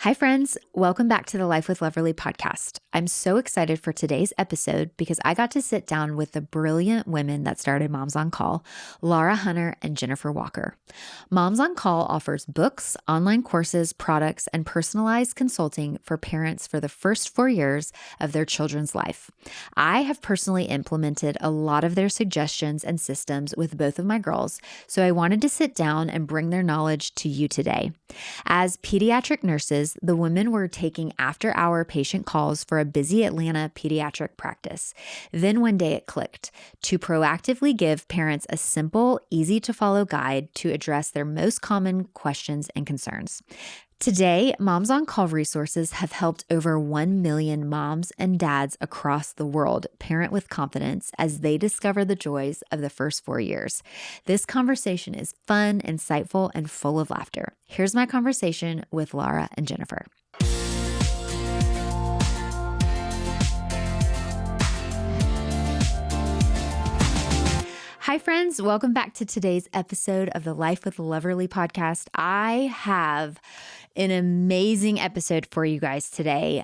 Hi, friends. Welcome back to the Life with Loverly podcast. I'm so excited for today's episode because I got to sit down with the brilliant women that started Moms on Call, Laura Hunter and Jennifer Walker. Moms on Call offers books, online courses, products, and personalized consulting for parents for the first 4 years of their children's life. I have personally implemented a lot of their suggestions and systems with both of my girls, so I wanted to sit down and bring their knowledge to you today. As pediatric nurses, the women were taking after-hour patient calls for a busy Atlanta pediatric practice. Then one day it clicked to proactively give parents a simple, easy-to-follow guide to address their most common questions and concerns. Today, Moms on Call resources have helped over 1 million moms and dads across the world parent with confidence as they discover the joys of the first 4 years. This conversation is fun, insightful, and full of laughter. Here's my conversation with Laura and Jennifer. Hi, friends. Welcome back to today's episode of the Life with Loverly podcast. I have an amazing episode for you guys today.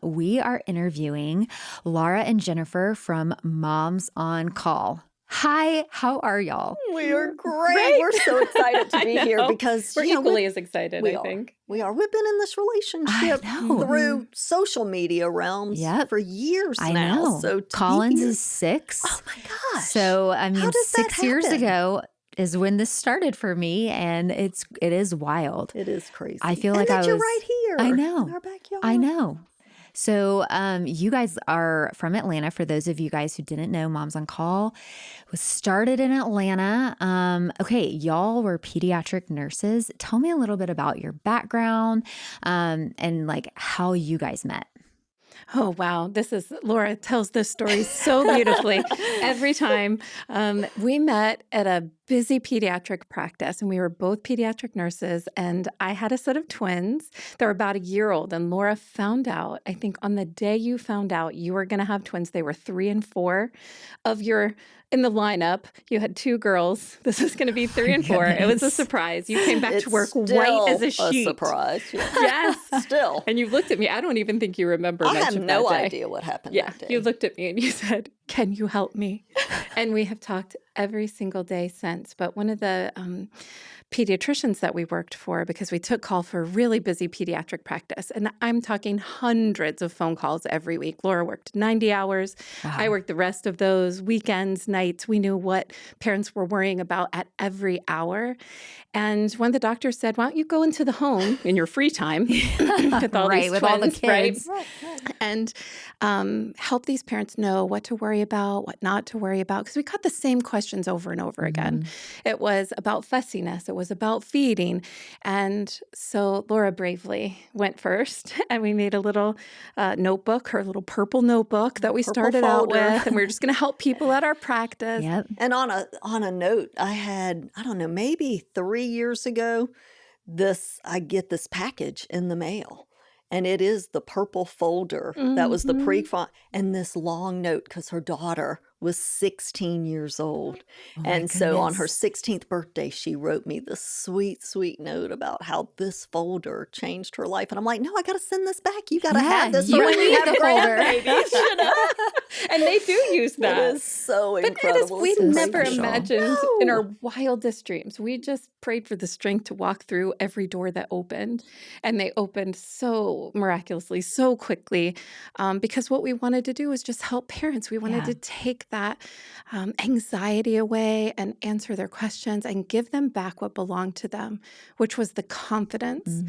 We are interviewing Laura and Jennifer from Moms on Call. Hi, how are y'all? We are great. We're so excited to be here because we're equally as excited, I think. We are. We've been in this relationship through social media realms for years now. I know. So Collins is 6. Oh my gosh. So, I mean, 6 years ago is when this started for me, and it is wild. It is crazy. I feel and like you're right here. I know. In our backyard. I know. So you guys are from Atlanta. For those of you guys who didn't know, Moms on Call was started in Atlanta. Okay, y'all were pediatric nurses. Tell me a little bit about your background and like how you guys met. Oh, wow. Laura tells this story so beautifully every time. We met at a busy pediatric practice, and we were both pediatric nurses, and I had a set of twins. They were about a year old, and Laura found out, I think on the day you found out you were going to have twins, they were 3 and 4 in the lineup. You had 2 girls. This is going to be 3 and 4. It was a surprise. You came back to work white as a sheet. A surprise. Yeah. Yes. Still. And you looked at me. I don't even think you remember much of that day. I have no idea what happened that day. You looked at me and you said, "Can you help me?" And we have talked every single day since. But one of the pediatricians that we worked for, because we took call for a really busy pediatric practice, and I'm talking hundreds of phone calls every week. Laura worked 90 hours. Wow. I worked the rest of those weekends, nights. We knew what parents were worrying about at every hour. And when the doctor said, "Why don't you go into the home in your free time with all these with twins, all the kids, right? And help these parents know what to worry about, what not to worry about," because we got the same questions over and over again. It was about fussiness. It was about feeding. And so Laura bravely went first, and we made a little notebook, her little purple notebook that we started out with, and we were just going to help people at our practice. Yep. And on a note, I don't know, maybe 3 years ago, I get this package in the mail. And it is the purple folder that was the pre-font, and this long note because her daughter was 16 years old. And so on her 16th birthday, she wrote me this sweet, sweet note about how this folder changed her life. And I'm like, no, I got to send this back. You got to have this for when you have grandbabies, you know? And they do use that. It is so incredible. We never imagined in our wildest dreams. We just prayed for the strength to walk through every door that opened. And they opened so miraculously, so quickly, because what we wanted to do was just help parents. We wanted to take that anxiety away and answer their questions and give them back what belonged to them, which was the confidence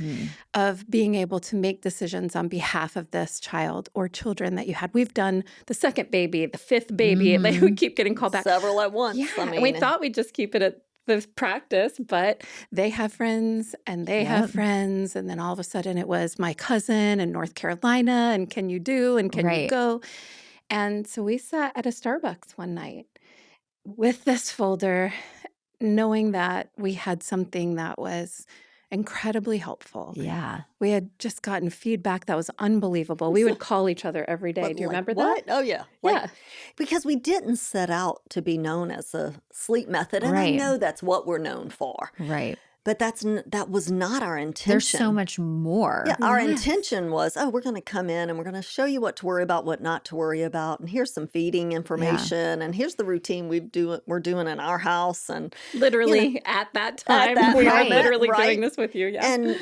of being able to make decisions on behalf of this child or children that you had. We've done the second baby, the 5th baby. Like, we keep getting called back. Several at once. Yeah, and we thought we'd just keep it at the practice, but they have friends and they have friends. And then all of a sudden it was my cousin in North Carolina, and can you do, and can you go? And so we sat at a Starbucks one night with this folder, knowing that we had something that was incredibly helpful. Yeah. We had just gotten feedback that was unbelievable. We would call each other every day. Do you remember that? Oh, yeah. Because we didn't set out to be known as a sleep method. And I know that's what we're known for. Right. But that was not our intention. There's so much more. Yeah, our intention was, we're going to come in and we're going to show you what to worry about, what not to worry about, and here's some feeding information, and here's the routine we're doing in our house, and literally at that time, we are literally doing this with you. Yeah.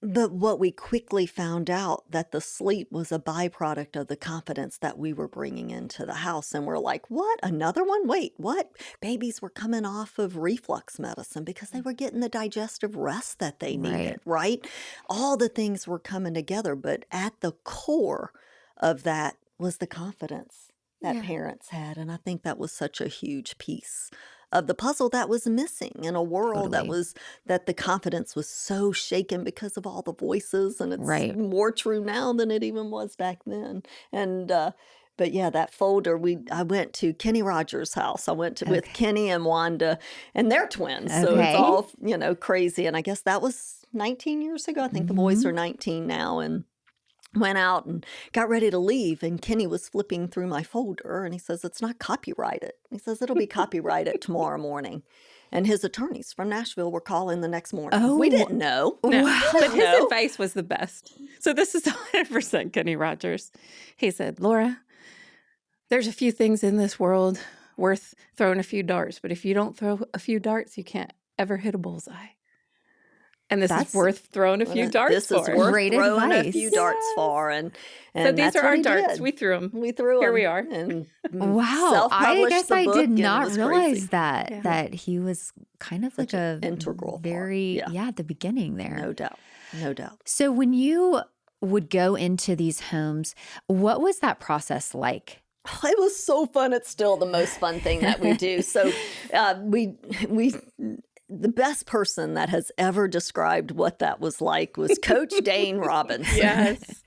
But what we quickly found out that the sleep was a byproduct of the confidence that we were bringing into the house. And we're like, what? Another one? Wait, what? Babies were coming off of reflux medicine because they were getting the digestive rest that they needed, right? All the things were coming together. But at the core of that was the confidence that parents had. And I think that was such a huge piece of the puzzle that was missing in a world that the confidence was so shaken because of all the voices, and it's more true now than it even was back then. And but yeah, that folder, I went to Kenny Rogers' house. I went with Kenny and Wanda, and they're twins, so it's all crazy. And I guess that was 19 years ago. I think the boys are 19 now, and went out and got ready to leave, and Kenny was flipping through my folder, and he says, it's not copyrighted. He says, it'll be copyrighted tomorrow morning. And his attorneys from Nashville were calling the next morning. Oh, we didn't know. No. But his advice was the best. So this is 100% Kenny Rogers. He said, Laura, there's a few things in this world worth throwing a few darts, but if you don't throw a few darts, you can't ever hit a bullseye. And this is worth throwing a few darts for. This is worth throwing a few darts for. And so these are our darts. Did. We threw them. We threw them. Here we are. And wow. I guess I did not realize crazy. that he was kind of like a integral very, at the beginning there. No doubt. No doubt. So when you would go into these homes, what was that process like? It was so fun. It's still the most fun thing that we do. So the best person that has ever described what that was like was Coach Dane Robinson. Yes.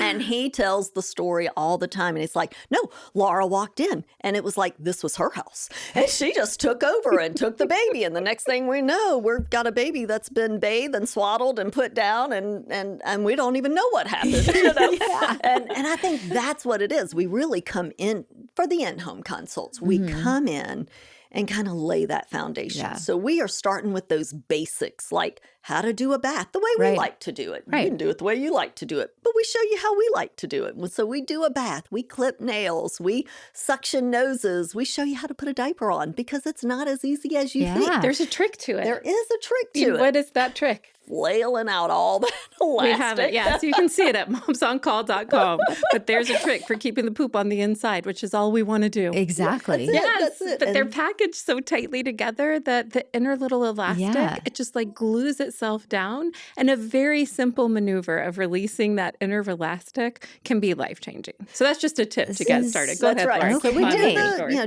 And he tells the story all the time. And he's like, no, Laura walked in and it was like, this was her house. And she just took over and took the baby. And the next thing we know, we've got a baby that's been bathed and swaddled and put down and we don't even know what happened. You know? And I think that's what it is. We really come in for the in-home consults. We come in and kind of lay that foundation. Yeah. So we are starting with those basics, like how to do a bath the way we like to do it. You can do it the way you like to do it, but we show you how we like to do it. So we do a bath, we clip nails, we suction noses, we show you how to put a diaper on because it's not as easy as you think. There's a trick to it. There is a trick to it. What is that trick? Flailing out all that elastic. We have it, so you can see it at momsoncall.com. But there's a trick for keeping the poop on the inside, which is all we want to do. Exactly. That's it. But they're packaged so tightly together that the inner little elastic, it just like glues itself down. And a very simple maneuver of releasing that inner elastic can be life-changing. So that's just a tip to get started. Go ahead, Laura. So we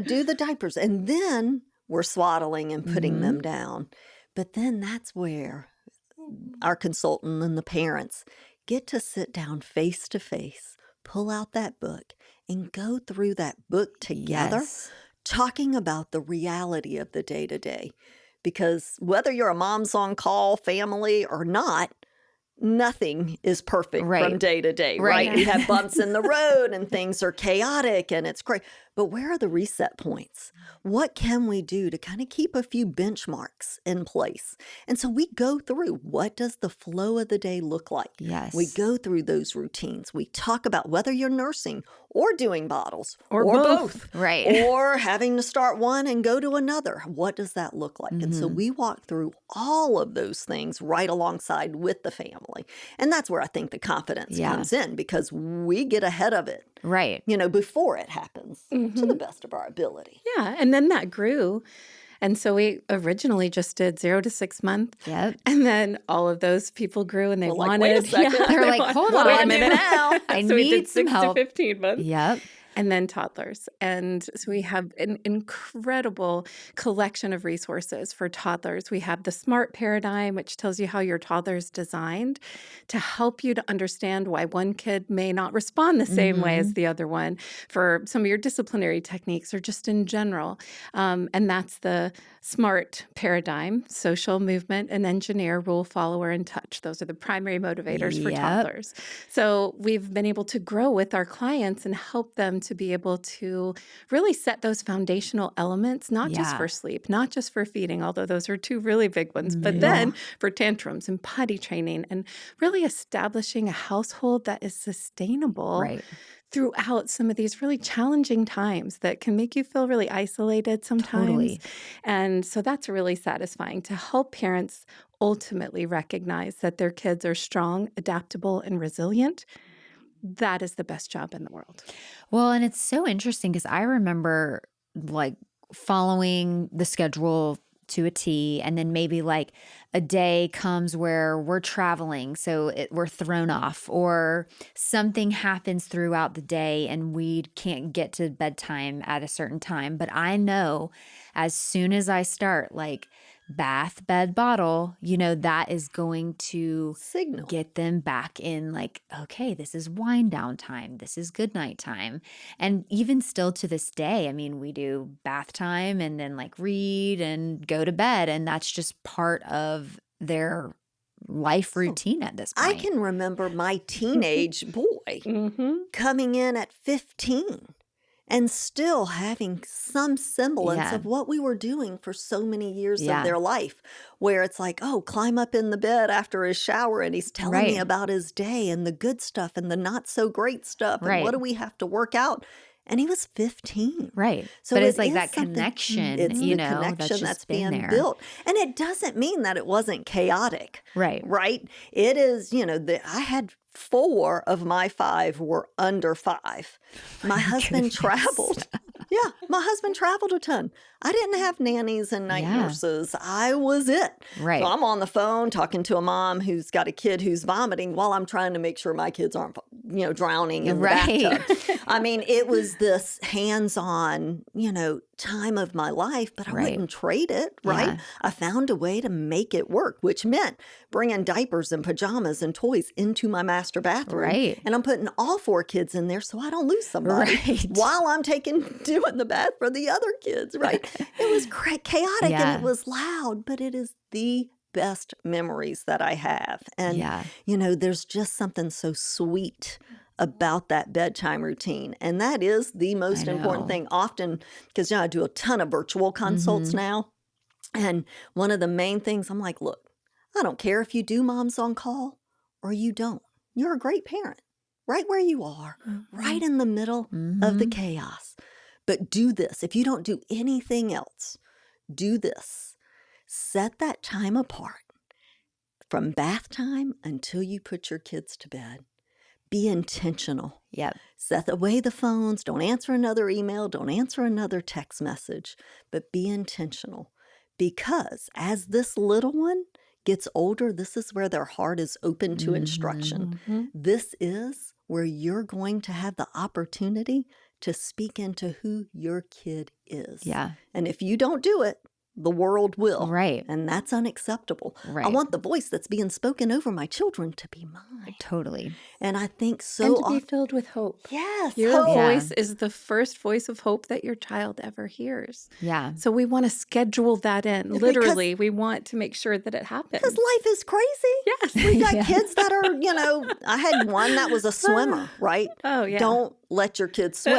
do the diapers, and then we're swaddling and putting them down. But then that's where our consultant and the parents get to sit down face to face, pull out that book, and go through that book together, talking about the reality of the day-to-day. Because whether you're a Moms on Call family or not, nothing is perfect from day to day, right? We have bumps in the road and things are chaotic and it's great. But where are the reset points? What can we do to kind of keep a few benchmarks in place? And so we go through, what does the flow of the day look like? Yes. We go through those routines. We talk about whether you're nursing or doing bottles or both. Right. Or having to start one and go to another. What does that look like? And so we walk through all of those things right alongside with the family. And that's where I think the confidence comes in, because we get ahead of it. Right. Before it happens to the best of our ability. Yeah. And then that grew. And so we originally just did 0 to 6 months. Yep. And then all of those people grew and they wanted. Wait a second. They're like, hold on a minute now. I so need we did some 6 help. to 15 months. Yep. And then toddlers. And so we have an incredible collection of resources for toddlers. We have the SMART paradigm, which tells you how your toddler is designed to help you to understand why one kid may not respond the same way as the other one, for some of your disciplinary techniques or just in general. And that's the SMART paradigm: social, movement, and engineer, rule, follower, and touch. Those are the primary motivators for toddlers. So we've been able to grow with our clients and help them them to be able to really set those foundational elements, not just Yeah. for sleep, not just for feeding, although those are two really big ones, but Yeah. then for tantrums and potty training and really establishing a household that is sustainable Right. throughout some of these really challenging times that can make you feel really isolated sometimes. Totally. And so that's really satisfying to help parents ultimately recognize that their kids are strong, adaptable, and resilient. That is the best job in the world. Well, and it's so interesting because I remember like following the schedule to a T, and then maybe like a day comes where we're traveling, so we're thrown off, or something happens throughout the day and we can't get to bedtime at a certain time. But I know as soon as I start like bath, bed, bottle, that is going to Signal. get them back in like, okay, this is wind down time. This is good night time. And even still to this day, I mean, we do bath time and then like read and go to bed. And that's just part of their life routine at this point. I can remember my teenage boy coming in at 15 and still having some semblance of what we were doing for so many years of their life, where it's like, oh, climb up in the bed after his shower and he's telling me about his day and the good stuff and the not so great stuff and what do we have to work out. And he was 15. Right. So but it's like that connection, it's the connection that's being built. And it doesn't mean that it wasn't chaotic. Right. Right. It is, I had 4 of my 5 were under 5. My husband traveled. Yeah, my husband traveled a ton. I didn't have nannies and night nurses. I was it. Right. So I'm on the phone talking to a mom who's got a kid who's vomiting while I'm trying to make sure my kids aren't, drowning in the bathtub. I mean, it was this hands-on, time of my life, but I wouldn't trade it, right? Yeah. I found a way to make it work, which meant bringing diapers and pajamas and toys into my master bathroom. Right. And I'm putting all 4 kids in there so I don't lose somebody while I'm doing the bath for the other kids, right? It was chaotic and it was loud, but it is the best memories that I have. And, there's just something so sweet about that bedtime routine. And that is the most important thing often because, I do a ton of virtual consults now. And one of the main things, I'm like, look, I don't care if you do Moms on Call or you don't. You're a great parent right where you are, right in the middle of the chaos. But do this. If you don't do anything else, do this. Set that time apart from bath time until you put your kids to bed. Be intentional. Yep. Set away the phones. Don't answer another email. Don't answer another text message. But be intentional. Because as this little one gets older, this is where their heart is open to instruction. This is where you're going to have the opportunity to speak into who your kid is. Yeah. And if you don't do it, the world will. Right. And that's unacceptable. Right. I want the voice that's being spoken over my children to be mine. Totally. And I think And to be filled with hope. Yes. Your hope. voice is the first voice of hope that your child ever hears. Yeah. So we want to schedule that in. Literally, we want to make sure that it happens. Because life is crazy. Yes. We've got kids that are, I had one that was a swimmer, right? Oh, yeah. Don't let your kids swim.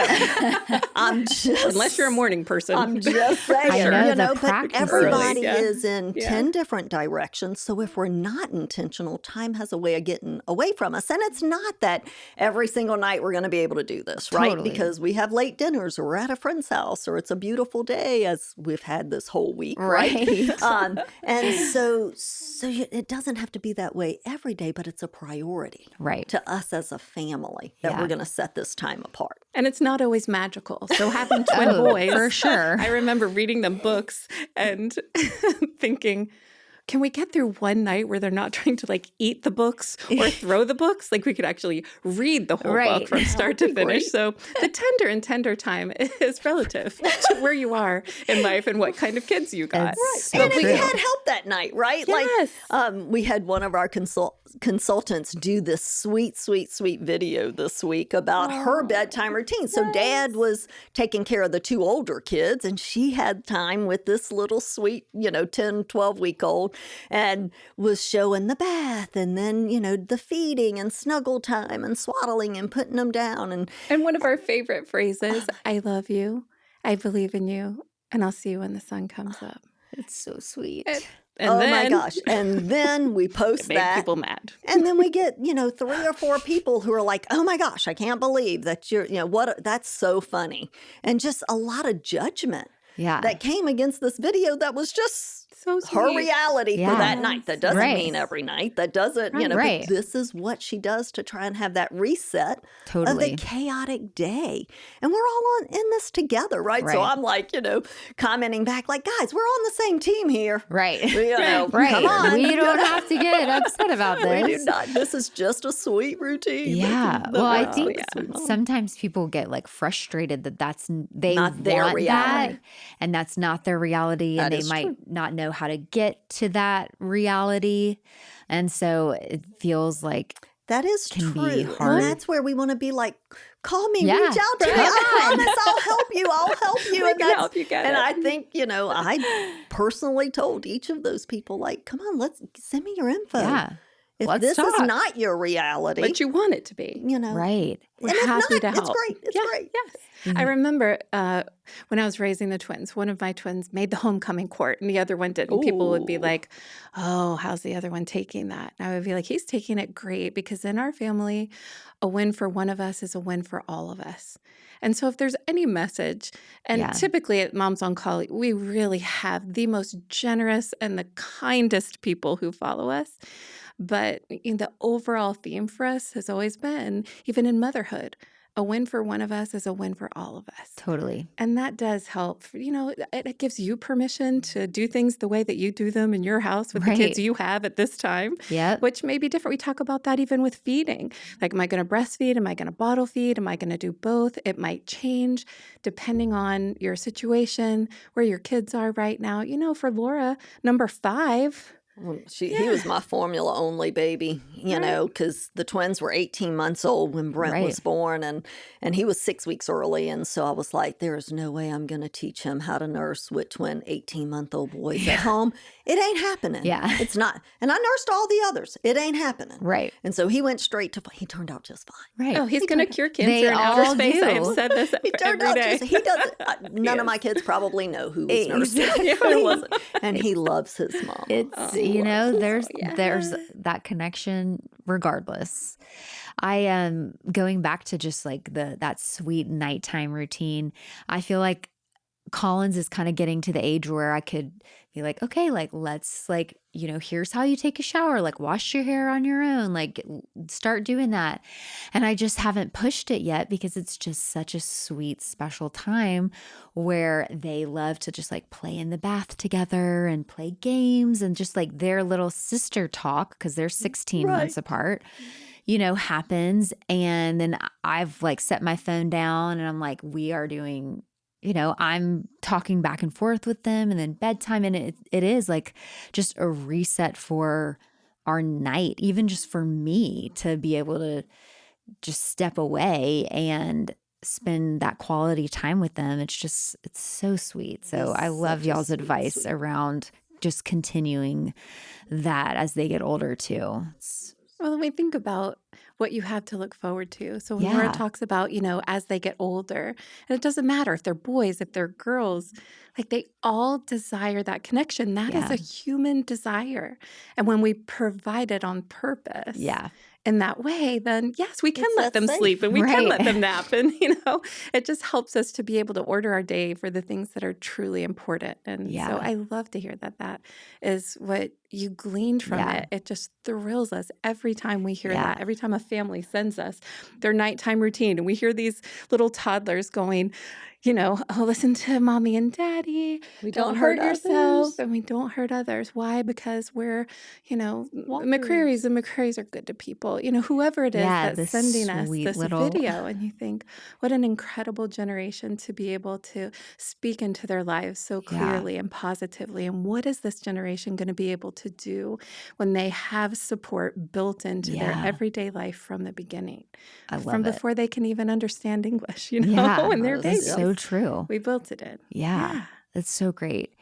Unless you're a morning person. I'm just saying. I know, the but practice everybody early. is in 10 different directions. So if we're not intentional, time has a way of getting away from us. And it's not that every single night we're going to be able to do this, right? Totally. Because we have late dinners or we're at a friend's house or it's a beautiful day as we've had this whole week, right? And so it doesn't have to be that way every day, but it's a priority to us as a family that we're going to set this time apart. And it's not always magical. So having twin boys, for sure. I remember reading them books and thinking, can we get through one night where they're not trying to eat the books or throw the books? We could actually read the whole book from start to finish. So the tender time is relative to where you are in life and what kind of kids you got. So and if you had help that night, right? Yes. We had one of our consultants do this sweet video this week about her bedtime routine. So Dad was taking care of the 2 older kids and she had time with this little sweet, 10, 12-week-old. and was showing the bath and then, the feeding and snuggle time and swaddling and putting them down. And one of our favorite phrases, I love you, I believe in you, and I'll see you when the sun comes up. It's so sweet. And oh then, my gosh. And then we post it made that. people mad. And then we get, 3 or 4 people who are like, oh my gosh, I can't believe that you're, that's so funny. And just a lot of judgment that came against this video that was just so her reality for that night. That doesn't Right. mean every night. That doesn't, Right. but this is what she does to try and have that reset Totally. of the chaotic day. And we're all in this together, right? So Right. I'm like, commenting back like, guys, we're on the same team here. Right. Right. Come on. We don't have to get upset about this. We do not. This is just a sweet routine. Yeah. Well, I think Yeah. sometimes people get like frustrated that they Not their want reality. that, and that's not their reality, That and they is might true. not know how to get to that reality, and so it feels like That is can true. be hard. And that's where we want to be like, call me, Yeah, reach out to me. come I on. promise I'll help you. I'll help you. We And, can that's, help you get and it. I think, I personally told each of those people, like, come on, let's send me your info. yeah, If let's this is talk. not your reality, But you want it to be. right. We're and if happy not, to help. it's great. It's Yeah, great. Yes. I remember when I was raising the twins, one of my twins made the homecoming court and the other one didn't. People would be Ooh. like, oh, how's the other one taking that? And I would be like, he's taking it great, because in our family, a win for one of us is a win for all of us. And so if there's any message, and Yeah. typically at Moms on Call, we really have the most generous and the kindest people who follow us. But the overall theme for us has always been, even in motherhood, a win for one of us is a win for all of us. Totally. And that does help. It gives you permission to do things the way that you do them in your house with the kids Right. you have at this time, Yep. which may be different. We talk about that even with feeding. Like, am I going to breastfeed? Am I going to bottle feed? Am I going to do both? It might change depending on your situation, where your kids are right now. For Laura, number 5. He was my formula only baby, because the twins were 18 months old when Brent was born, and he was 6 weeks early. And so I was like, there is no way I'm going to teach him how to nurse with twin 18-month-old boys at home. It ain't happening. Yeah. It's not. And I nursed all the others. It ain't happening. Right. And so he went straight to, he turned out just fine. Right. Oh, he's going to cure They cancer in outer all space. I have do. said this He turned every out day. just, he doesn't, none of my kids probably know who was nursing. Exactly. It wasn't. And he loves his mom. It's yeah. there's that connection regardless. I am going back to just like that sweet nighttime routine. I feel like Collins is kind of getting to the age where I could be like, okay, like let's like, here's how you take a shower, like wash your hair on your own, like start doing that. And I just haven't pushed it yet because it's just such a sweet, special time where they love to just like play in the bath together and play games and just like their little sister talk, because they're 16 months apart, happens. And then I've like set my phone down and I'm like, we are doing, I'm talking back and forth with them, and then bedtime. And it is like just a reset for our night, even just for me to be able to just step away and spend that quality time with them. It's so sweet. So I love y'all's advice around just continuing that as they get older too. Well, when we think about what you have to look forward to. So when Laura talks about, as they get older, and it doesn't matter if they're boys, if they're girls, like they all desire that connection. That is a human desire. And when we provide it on purpose. In that way, then yes, we can let them sleep and we can let them nap. And, it just helps us to be able to order our day for the things that are truly important. And so I love to hear that is what you gleaned from it. It just thrills us every time we hear that, every time a family sends us their nighttime routine. And we hear these little toddlers going, oh, listen to mommy and daddy. We don't hurt yourself. And we don't hurt others. Why? Because we're, McCreary's, and McCreary's are good to people. Whoever it is that's sending us this video. And you think, what an incredible generation to be able to speak into their lives so clearly and positively. And what is this generation going to be able to do when they have support built into their everyday life from the beginning? I love from it. before they can even understand English, when they're babies. So true. We built it in. Yeah. That's so great.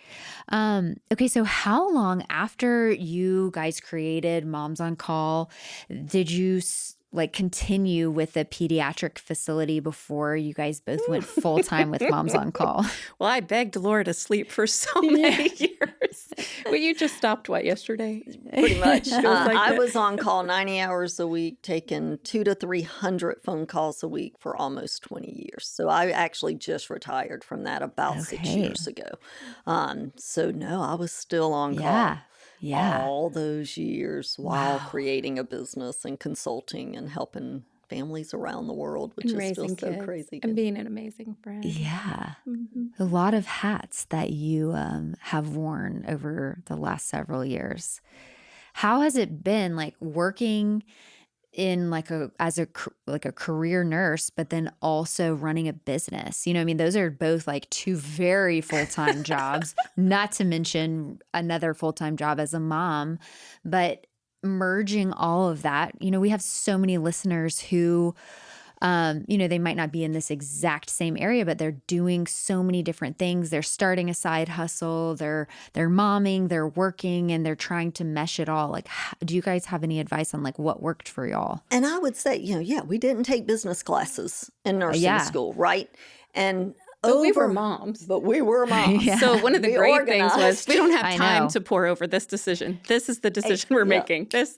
Okay, so how long after you guys created Moms on Call did you like continue with the pediatric facility before you guys both went full time with Moms on Call? Well, I begged Laura to sleep for so many years. Well, you just stopped, what, yesterday? Pretty much. Feels like I it. was on call 90 hours a week, taking 200 to 300 phone calls a week for almost 20 years. So I actually just retired from that about 6 Okay. years ago. So no, I was still on call Yeah. Yeah. all those years while Wow. creating a business and consulting and helping families around the world, which And is still raising so kids crazy. and being an amazing friend. Yeah. Mhm. A lot of hats that you have worn over the last several years. How has it been like working in like like a career nurse, but then also running a business? You know, I mean, those are both like two very full-time jobs, not to mention another full-time job as a mom, but merging all of that, you know, we have so many listeners who you know, they might not be in this exact same area, but they're doing so many different things. They're starting a side hustle, they're momming, they're working, and they're trying to mesh it all. Like, do you guys have any advice on like what worked for y'all? And I would say, yeah, we didn't take business classes in nursing Yeah. school, right? And But we were moms. But we were moms. Yeah. So one of the We great things was organized. we don't have I time know. to pour over this decision. This is the decision we're yeah. making. This.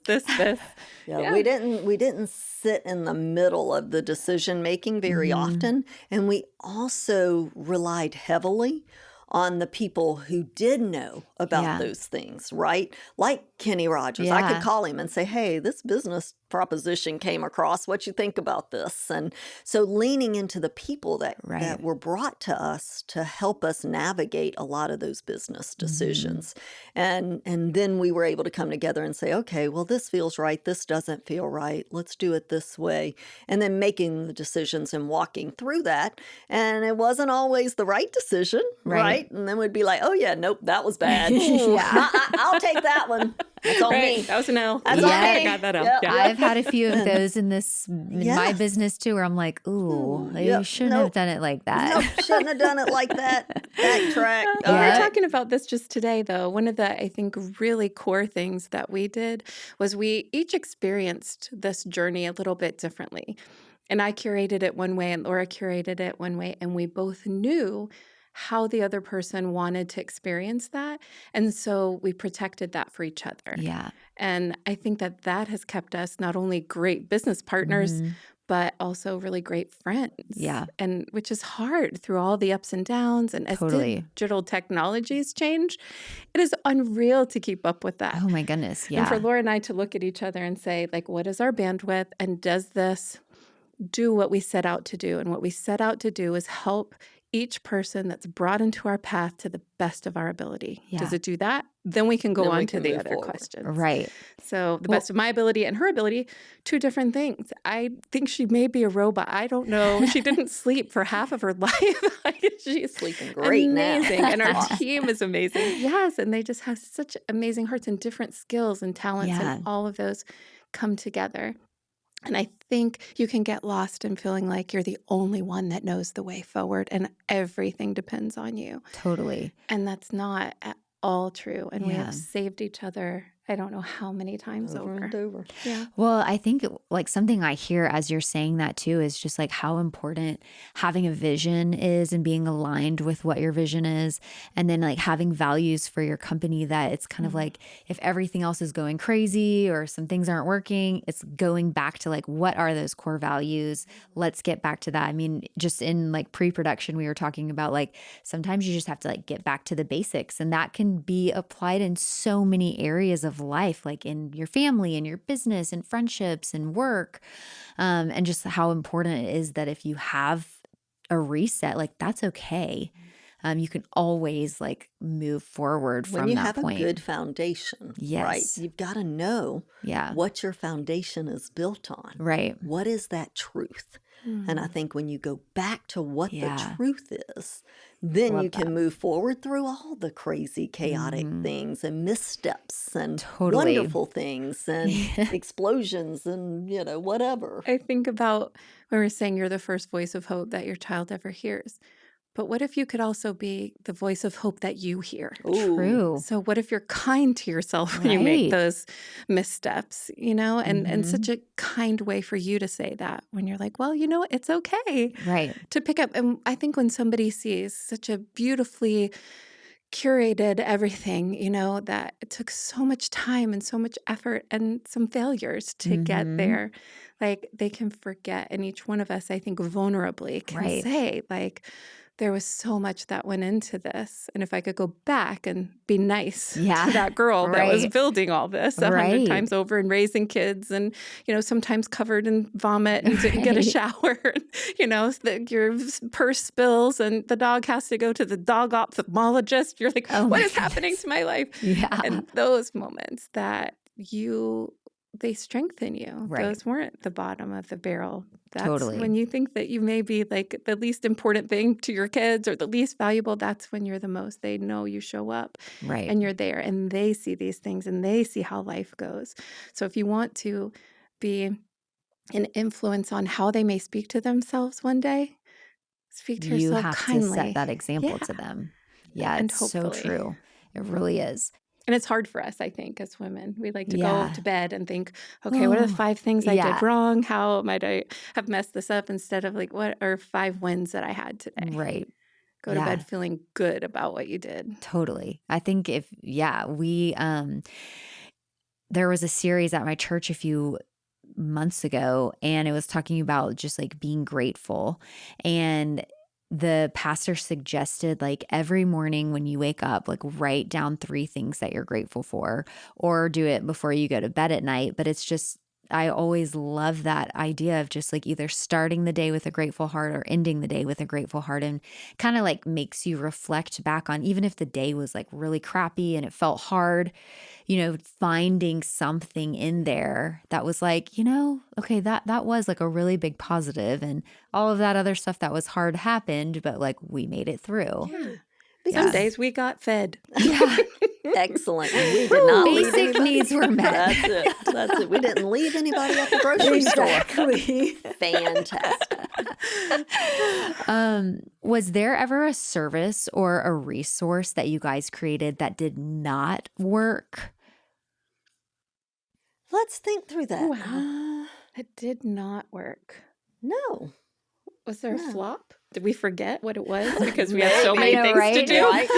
Yeah, we didn't sit in the middle of the decision making very often, and we also relied heavily on the people who did know about Yeah. those things, right? Like Kenny Rogers. I Yeah. could call him and say, hey, this business proposition came across. What you think about this? And so leaning into the people that Right. were brought to us to help us navigate a lot of those business decisions. And then we were able to come together and say, okay, well, this feels right. This doesn't feel right. Let's do it this way. And then making the decisions and walking through that. And it wasn't always the right decision, Right. right? And then we'd be like, oh, yeah, nope, that was bad. Yeah. I'll take that one. That's on Right. me. That was an L. That's on I me. got that L. Yep. Yeah. I've had a few of those in my Yes. business too, where I'm like, ooh, you Yep. shouldn't have Nope. done it like that. Nope, shouldn't have done it like that. Backtrack. We All were right. talking about this just today, though. One of the, I think, really core things that we did was we each experienced this journey a little bit differently. And I curated it one way and Laura curated it one way. And we both knew how the other person wanted to experience that. And so we protected that for each other. Yeah. And I think that that has kept us not only great business partners, Mhm. but also really great friends. Yeah. And which is hard through all the ups and downs. And as Totally. digital technologies change, it is unreal to keep up with that. Oh my goodness. And for Yeah. Laura and I to look at each other and say, like, what is our bandwidth? And does this do what we set out to do? And what we set out to do is help each person that's brought into our path to the best of our ability. Does Yeah. it do that? Then we can go Then we on to can the move other forward. questions. Right. So the Well- best of my ability and her ability, two different things. I think she may be a robot. I don't know. She didn't sleep for half of her life. She's Sleeping great amazing. now. And our team is amazing. Yes. And they just have such amazing hearts and different skills and talents. Yeah. And all of those come together. And I think you can get lost in feeling like you're the only one that knows the way forward and everything depends on you. Totally. And that's not at all true. And we Yeah. have saved each other, I don't know how many times Over over. and over. Yeah. Well, I think like something I hear as you're saying that too is just like how important having a vision is and being aligned with what your vision is. And then like having values for your company that it's kind of like if everything else is going crazy or some things aren't working, it's going back to like, what are those core values? Let's get back to that. I mean, just in like pre-production, we were talking about like sometimes you just have to like get back to the basics, and that can be applied in so many areas of life, like in your family and your business and friendships and work, and just how important it is that if you have a reset, like that's okay. You can always like move forward from When you that have point. a good foundation, right? Yes. You've got to know Yeah. what your foundation is built on. Right. What is that truth? And I think when you go back to what Yeah. the truth is, then Love you can that. move forward through all the crazy, chaotic things and missteps and Totally. wonderful things and explosions and, whatever. I think about when we're saying you're the first voice of hope that your child ever hears. But what if you could also be the voice of hope that you hear? Ooh. True. So what if you're kind to yourself when you make Right. those missteps, and such Mhm. a kind way for you to say that when you're like, well, it's okay Right. to pick up. And I think when somebody sees such a beautifully curated everything, that it took so much time and so much effort and some failures to get Mhm. there, like they can forget. And each one of us, I think, vulnerably can Right. say, like, there was so much that went into this. And if I could go back and be nice Yeah. to that girl that was Right. building all this 100 Right. times over and raising kids and, sometimes covered in vomit and didn't get a Right. shower, your purse spills and the dog has to go to the dog ophthalmologist. You're like, Oh what my is happening goodness. to my life? Yeah. And those moments that they strengthen you. Right. Those weren't the bottom of the barrel. That's Totally. when you think that you may be like the least important thing to your kids or the least valuable, that's when you're the most. They know you show up Right. and you're there and they see these things and they see how life goes. So if you want to be an influence on how they may speak to themselves one day, speak to You yourself have to kindly. set that example Yeah. to them. Yeah, And it's so hopefully. true. It really is. And it's hard for us, I think, as women. We like to go Yeah. to bed and think, okay, what are the Oh, 5 things I yeah. did wrong? How might I have messed this up? Instead of like, what are 5 wins that I had today? Right. Go to Yeah. bed feeling good about what you did. Totally. I think we there was a series at my church a few months ago, and it was talking about just like being grateful. And the pastor suggested, like, every morning when you wake up, like, write down 3 things that you're grateful for, or do it before you go to bed at night. But it's just, I always love that idea of just like either starting the day with a grateful heart or ending the day with a grateful heart, and kind of like makes you reflect back on, even if the day was like really crappy and it felt hard, finding something in there that was like, okay, that was like a really big positive, and all of that other stuff that was hard happened, but like we made it through. Yeah. Some days we got fed. Yeah. Excellent. And we did not leave Basic anybody. needs were met. That's it. We didn't leave anybody at the grocery store. Exactly. Fantastic. Was there ever a service or a resource that you guys created that did not work? Let's think through that. Wow. It did not work. No. Was there No. a flop? Did we forget what it was because we had so many I know, things to right? do? Right?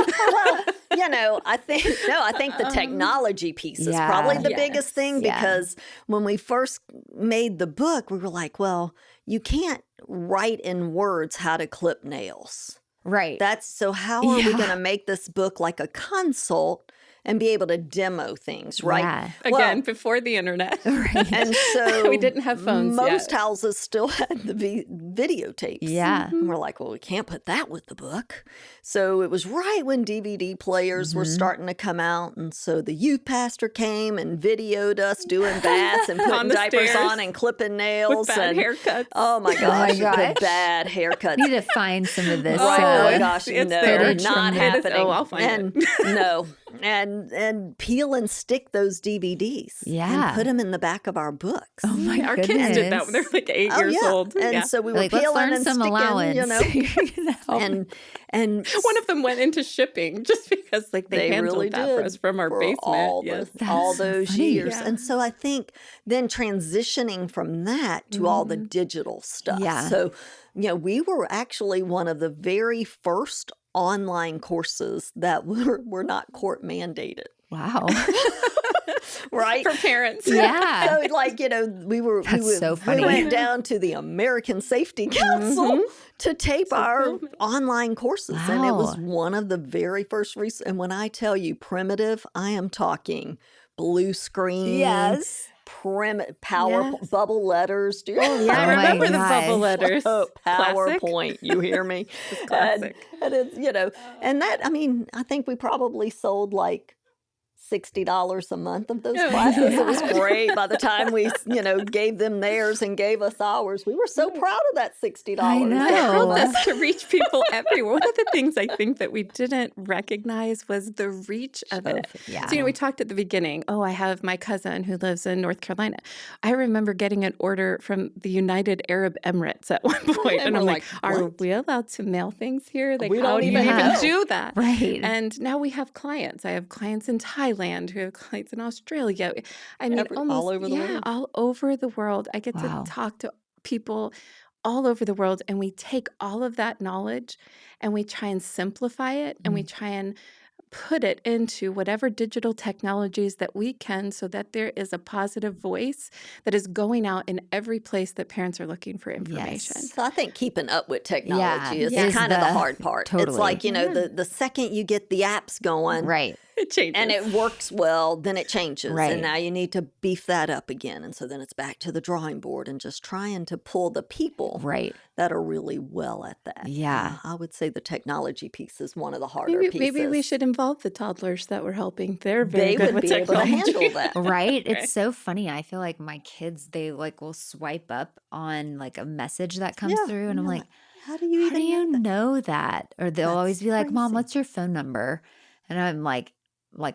Well, I think the technology piece is Yeah. probably the Yes. biggest thing, Yeah. because when we first made the book, we were like, well, you can't write in words how to clip nails. Right. So how are we Yeah. going to make this book like a consult and be able to demo things, right? Yeah. Again, before the internet. Right. And so We didn't have phones most yet. houses still had the videotapes. Yeah. And we're like, well, we can't put that with the book. So it was right when DVD players were starting to come out. And so the youth pastor came and videoed us doing baths and On putting the diapers stairs on and clipping nails. with bad and haircuts. Oh my gosh, gosh. the bad haircuts. Need to find some of this. Oh my it's- gosh, it's no, there. Footage not from the- happening. Oh, I'll find it. No, and peel and stick those DVDs. Yeah. and put them in the back of our books. Oh my Our goodness. kids did that when they were like 8 years old. And Yeah. so we were Like, let's peeling learn and some sticking, allowance. and One of them went into shipping just because they handled really that did for us from our for basement. all, Yes. all That's so those funny. years. Yeah. And so I think then transitioning from that to all the digital stuff. Yeah. So, we were actually one of the very first online courses that were not court mandated. Wow. Right? For parents. Yeah. So, like, That's so funny. We went down to the American Safety Council to tape our online courses. And it was Wow. one of the very first and when I tell you primitive, I am talking blue screen. Yes. Power Yes. bubble letters. Do you Yeah, Oh I my remember the gosh. bubble letters. Oh, Classic. PowerPoint, you hear me? Classic. And it's, and that, I think we probably sold like $60 a month of those Oh, classes. It was yeah. great. By the time we, gave them theirs and gave us ours, we were so proud of that $60. I know. every It helped month. us to reach people everywhere. One of the things I think that we didn't recognize was the reach of it. Yeah. So, we talked at the beginning, I have my cousin who lives in North Carolina. I remember getting an order from the United Arab Emirates at one point. And we're I'm like, are "What? we allowed to mail things here? Like, We how don't do you even even know." do that? Right. And now we have clients. I have clients in Thailand who have clients in Australia. I mean, All over the world. all over the world. I get Wow. to talk to people all over the world, and we take all of that knowledge and we try and simplify it and we try and put it into whatever digital technologies that we can so that there is a positive voice that is going out in every place that parents are looking for information. Yes. So I think keeping up with technology is Yeah. kind of the hard part. Totally. It's like, the second you get the apps going Right. It changes. and it works well, then it changes. Right. And now you need to beef that up again. And so then it's back to the drawing board and just trying to pull the people Right. that are really well at that. Yeah. I would say the technology piece is one of the harder pieces. Maybe we should involve the toddlers that we're helping. They're very They good would with be able to technology. handle that. Right. It's so funny. I feel like my kids, they will swipe up on a message that comes Yeah, through, and I'm you're like, how do you how do even you know that? know that? Or they'll always That's be like, Mom, crazy. what's your phone number? And I'm like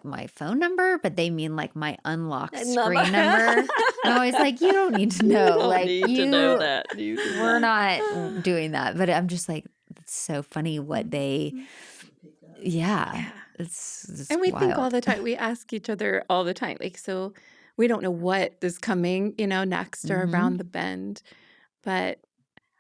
my phone number, but they mean my unlocked screen number. And I'm always like, you don't need to know. that. We're not doing that. But I'm just like, it's so funny what they, yeah. It's And we wild. think all the time, we ask each other all the time, so we don't know what is coming, next or around the bend, but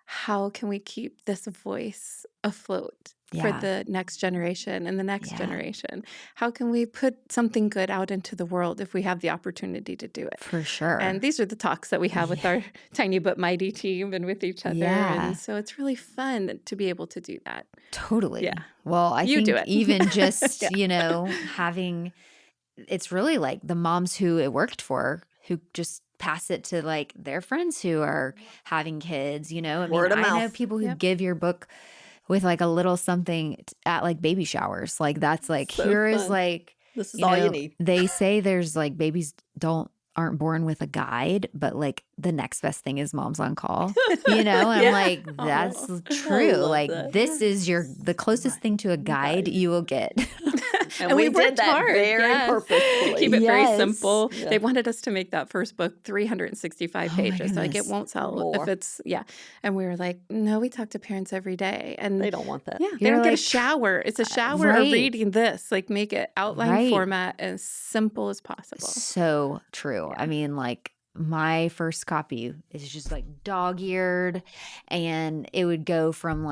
how can we keep this voice afloat for Yeah. the next generation and the next Yeah. generation? How can we put something good out into the world if we have the opportunity to do it? For sure. And these are the talks that we have with our tiny but mighty team and with each other. Yeah. And so it's really fun to be able to do that. Totally. Yeah. Well, I You think do it. even just, Yeah. having, it's really the moms who it worked for, who just pass it to their friends who are having kids, I mean, Word of I know mouth. people who Yep. give your book with a little something at baby showers. That's So here is fun. This is all you need. They say there's babies aren't born with a guide, but the next best thing is Moms on Call, and Yeah. I'm like, that's Aw. true. love that. This is the closest thing to a guide you will get. And we did worked that hard, very yes, purposefully. to keep it very Yes. simple. Yeah. They wanted us to make that first book 365 Oh my pages. It goodness. won't sell More. if it's, And we were like, no, we talk to parents every day. And They don't want that. they You're don't get a like, shower. It's a shower right. of reading this. Make it outline Right. format as simple as possible. So true. I mean, my first copy is just dog-eared, and it would go from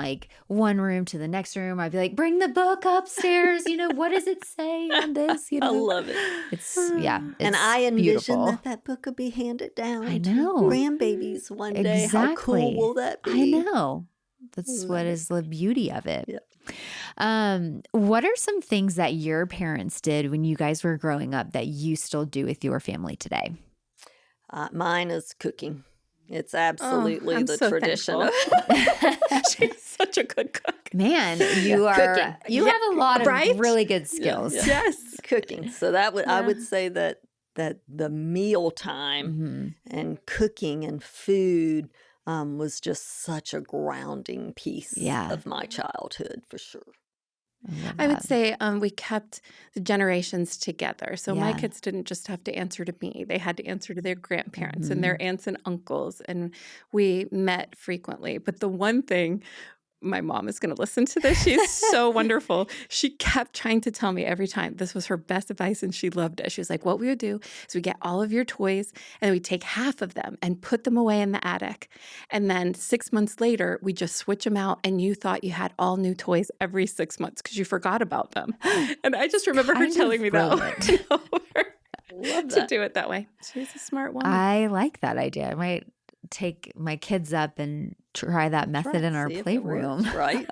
one room to the next room. I'd be like, bring the book upstairs. What does it say on this? I love it. It's and And I envision beautiful. that book would be handed down I to know. grandbabies one day. How cool Exactly. will that be? I know. That's Love what it. is the beauty of it. Yep. What are some things that your parents did when you guys were growing up that you still do with your family today? Mine is cooking. It's absolutely I'm the so tradition. thankful. She's such a good cook. Man, you are Cooking. you have a lot of Right? really good skills. Yeah. Yes. Cooking. So that would I Yeah. would say that the meal time Mhm. and cooking and food was just such a grounding piece Yeah. of my childhood for sure. love I would that. say we kept the generations together. So my Yeah. kids didn't just have to answer to me. They had to answer to their grandparents and their aunts and uncles. And we met frequently. But the one thing, my mom is going to listen to this. She's so wonderful. She kept trying to tell me every time this was her best advice, and she loved it. She was like, what we would do is we get all of your toys and we take half of them and put them away in the attic. And then 6 months later, we just switch them out, and you thought you had all new toys every 6 months because you forgot about them. And I just remember her Kind of telling me that over brilliant. and over Love to that. do it that way. She's a smart woman. I like that idea. I might take my kids up and try that method Try it, in our see if it playroom. works, right?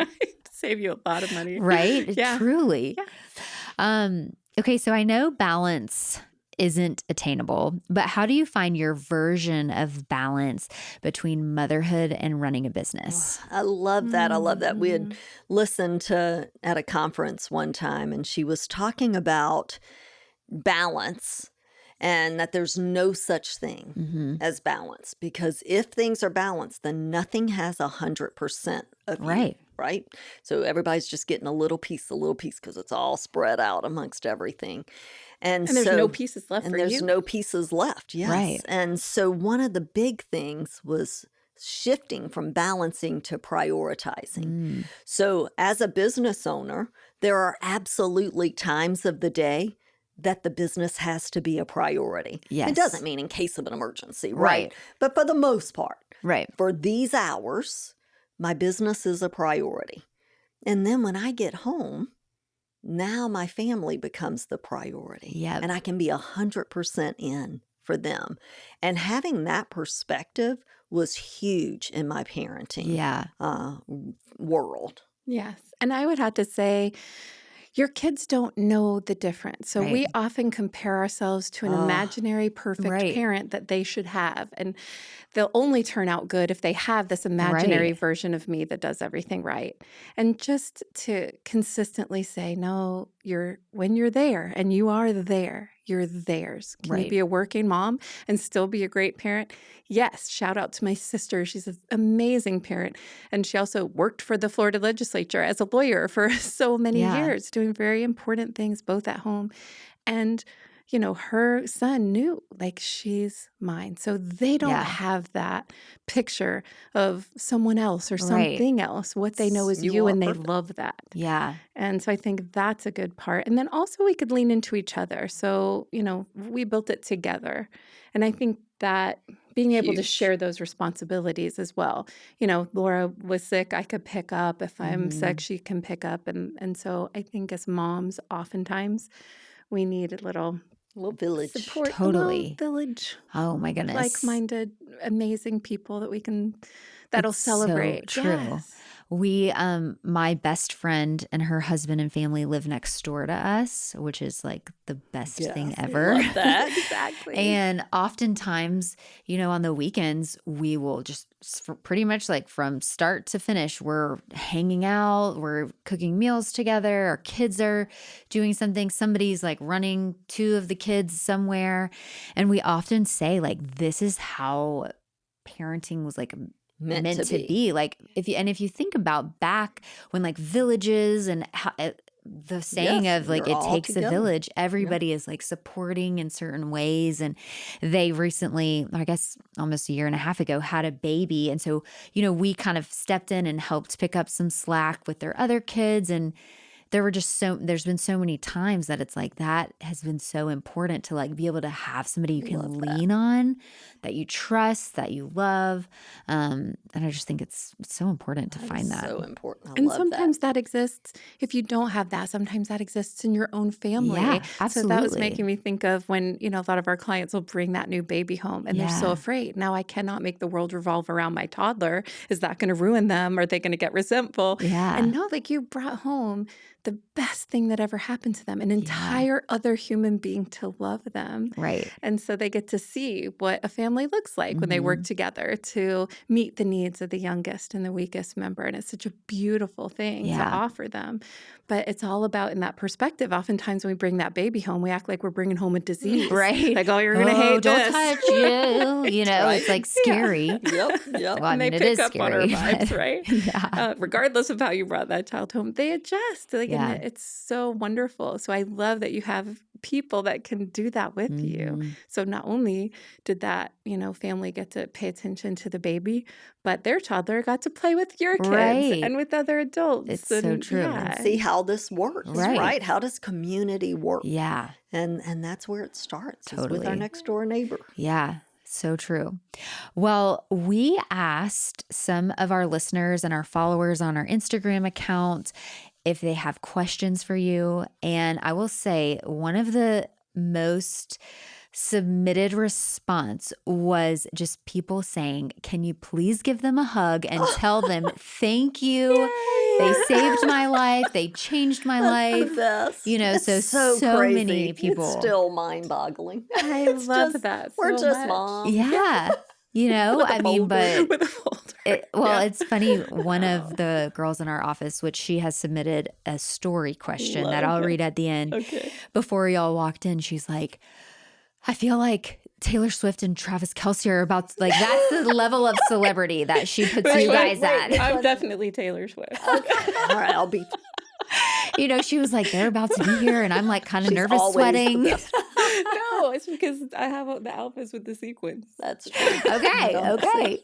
Save you a lot of money. Right? Yeah. Truly. Yeah. Okay, so I know balance isn't attainable, but how do you find your version of balance between motherhood and running a business? I love that. I love that. We had Mm-hmm. listened to at a conference one time, and she was talking about balance, and that there's no such thing as balance, because if things are balanced, then nothing has 100% of you, right? So everybody's just getting a little piece, because it's all spread out amongst everything. And there's so, no pieces left for there's you. no pieces left, yes. Right. And so one of the big things was shifting from balancing to prioritizing. So as a business owner, there are absolutely times of the day that the business has to be a priority. Yes. It doesn't mean in case of an emergency, Right. But for the most part, Right. for these hours, my business is a priority. And then when I get home, now my family becomes the priority. Yep. And I can be 100% in for them. And having that perspective was huge in my parenting world. Yes. And I would have to say, your kids don't know the difference. So we often compare ourselves to an imaginary perfect parent that they should have. And they'll only turn out good if they have this imaginary version of me that does everything right. And just to consistently say, no, when you're there and you are there, you're theirs. Can you be a working mom and still be a great parent? Yes. Shout out to my sister. She's an amazing parent. And she also worked for the Florida legislature as a lawyer for so many years, doing very important things both at home. And, you know, her son knew, like, she's mine. So they don't have that picture of someone else or something else. What they know is you and they love that. Yeah. And so I think that's a good part. And then also we could lean into each other. So, you know, we built it together. And I think that being able to share those responsibilities as well. You know, Laura was sick, I could pick up. If I'm sick, she can pick up. And so I think as moms, oftentimes we need a little village support, Totally. a little village. Oh my goodness. Like-minded, amazing people that'll celebrate. So true. Yes. We, my best friend and her husband and family live next door to us, which is like the best thing ever. Love that. Exactly. And oftentimes, you know, on the weekends, we will just pretty much like from start to finish, we're hanging out, we're cooking meals together, our kids are doing something, somebody's like running two of the kids somewhere. And we often say like, this is how parenting was like meant to be. Like if you think about back when like villages and how, the saying of like it takes a village, everybody is like supporting in certain ways. And they recently, I guess almost a year and a half ago, had a baby. And so, you know, we kind of stepped in and helped pick up some slack with their other kids. And there's been so many times that it's like that has been so important to like be able to have somebody you can lean on, that you trust, that you love. And I just think it's so important to find that. So important. And sometimes that exists. If you don't have that, sometimes that exists in your own family. Yeah, absolutely. So that was making me think of when, you know, a lot of our clients will bring that new baby home and they're so afraid. Now I cannot make the world revolve around my toddler. Is that going to ruin them? Are they going to get resentful? Yeah. And no, like you brought home the best thing that ever happened to them, an entire other human being to love them. Right. And so they get to see what a family looks like when they work together to meet the needs of the youngest and the weakest member. And it's such a beautiful thing to offer them. But it's all about in that perspective. Oftentimes when we bring that baby home, we act like we're bringing home a disease. Right. Like, oh, you're going to hate don't this. touch you. You know, it's like scary. Yep. Well, I And mean, they it pick is up scary, on our vibes, right? Yeah. Regardless of how you brought that child home, they adjust. Like, and it's so wonderful. So I love that you have people that can do that with you. So not only did that, you know, family get to pay attention to the baby, but their toddler got to play with your kids and with other adults. It's so true. And see how this works, right? How does community work? Yeah. And that's where it starts, is with our Totally. next door neighbor. Yeah. So true. Well, we asked some of our listeners and our followers on our Instagram account if they have questions for you. And I will say one of the most submitted response was just people saying, can you please give them a hug and tell them thank you? They saved my life. They changed my life. The best. You know, It's so crazy. many people. It's still mind-boggling. I love that. We're so just much. moms. Yeah. you know, With a I mean, folder. but with a folder. it's funny. One of the girls in our office, which she has submitted a story question that I'll read at the end. Okay. Before y'all walked in, she's like, I feel like Taylor Swift and Travis Kelce are about to, like, that's the level of celebrity that she puts you guys at. I'm definitely Taylor Swift. All right, I'll be. You know, she was like, they're about to be here. And I'm like kind of She's nervous, always the sweating. best. No, it's because I have the outfits with the sequins. That's true. Okay.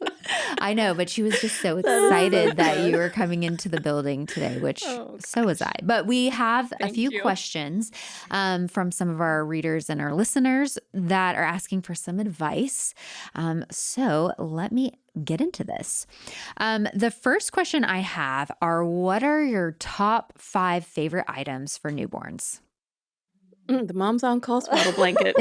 I know, but she was just so excited that you were coming into the building today, which so was I. But we have a few questions from some of our readers and our listeners that are asking for some advice. So let me get into this. The first question I have are, what are your top 5 favorite items for newborns? The Mom's on Call swaddle blanket.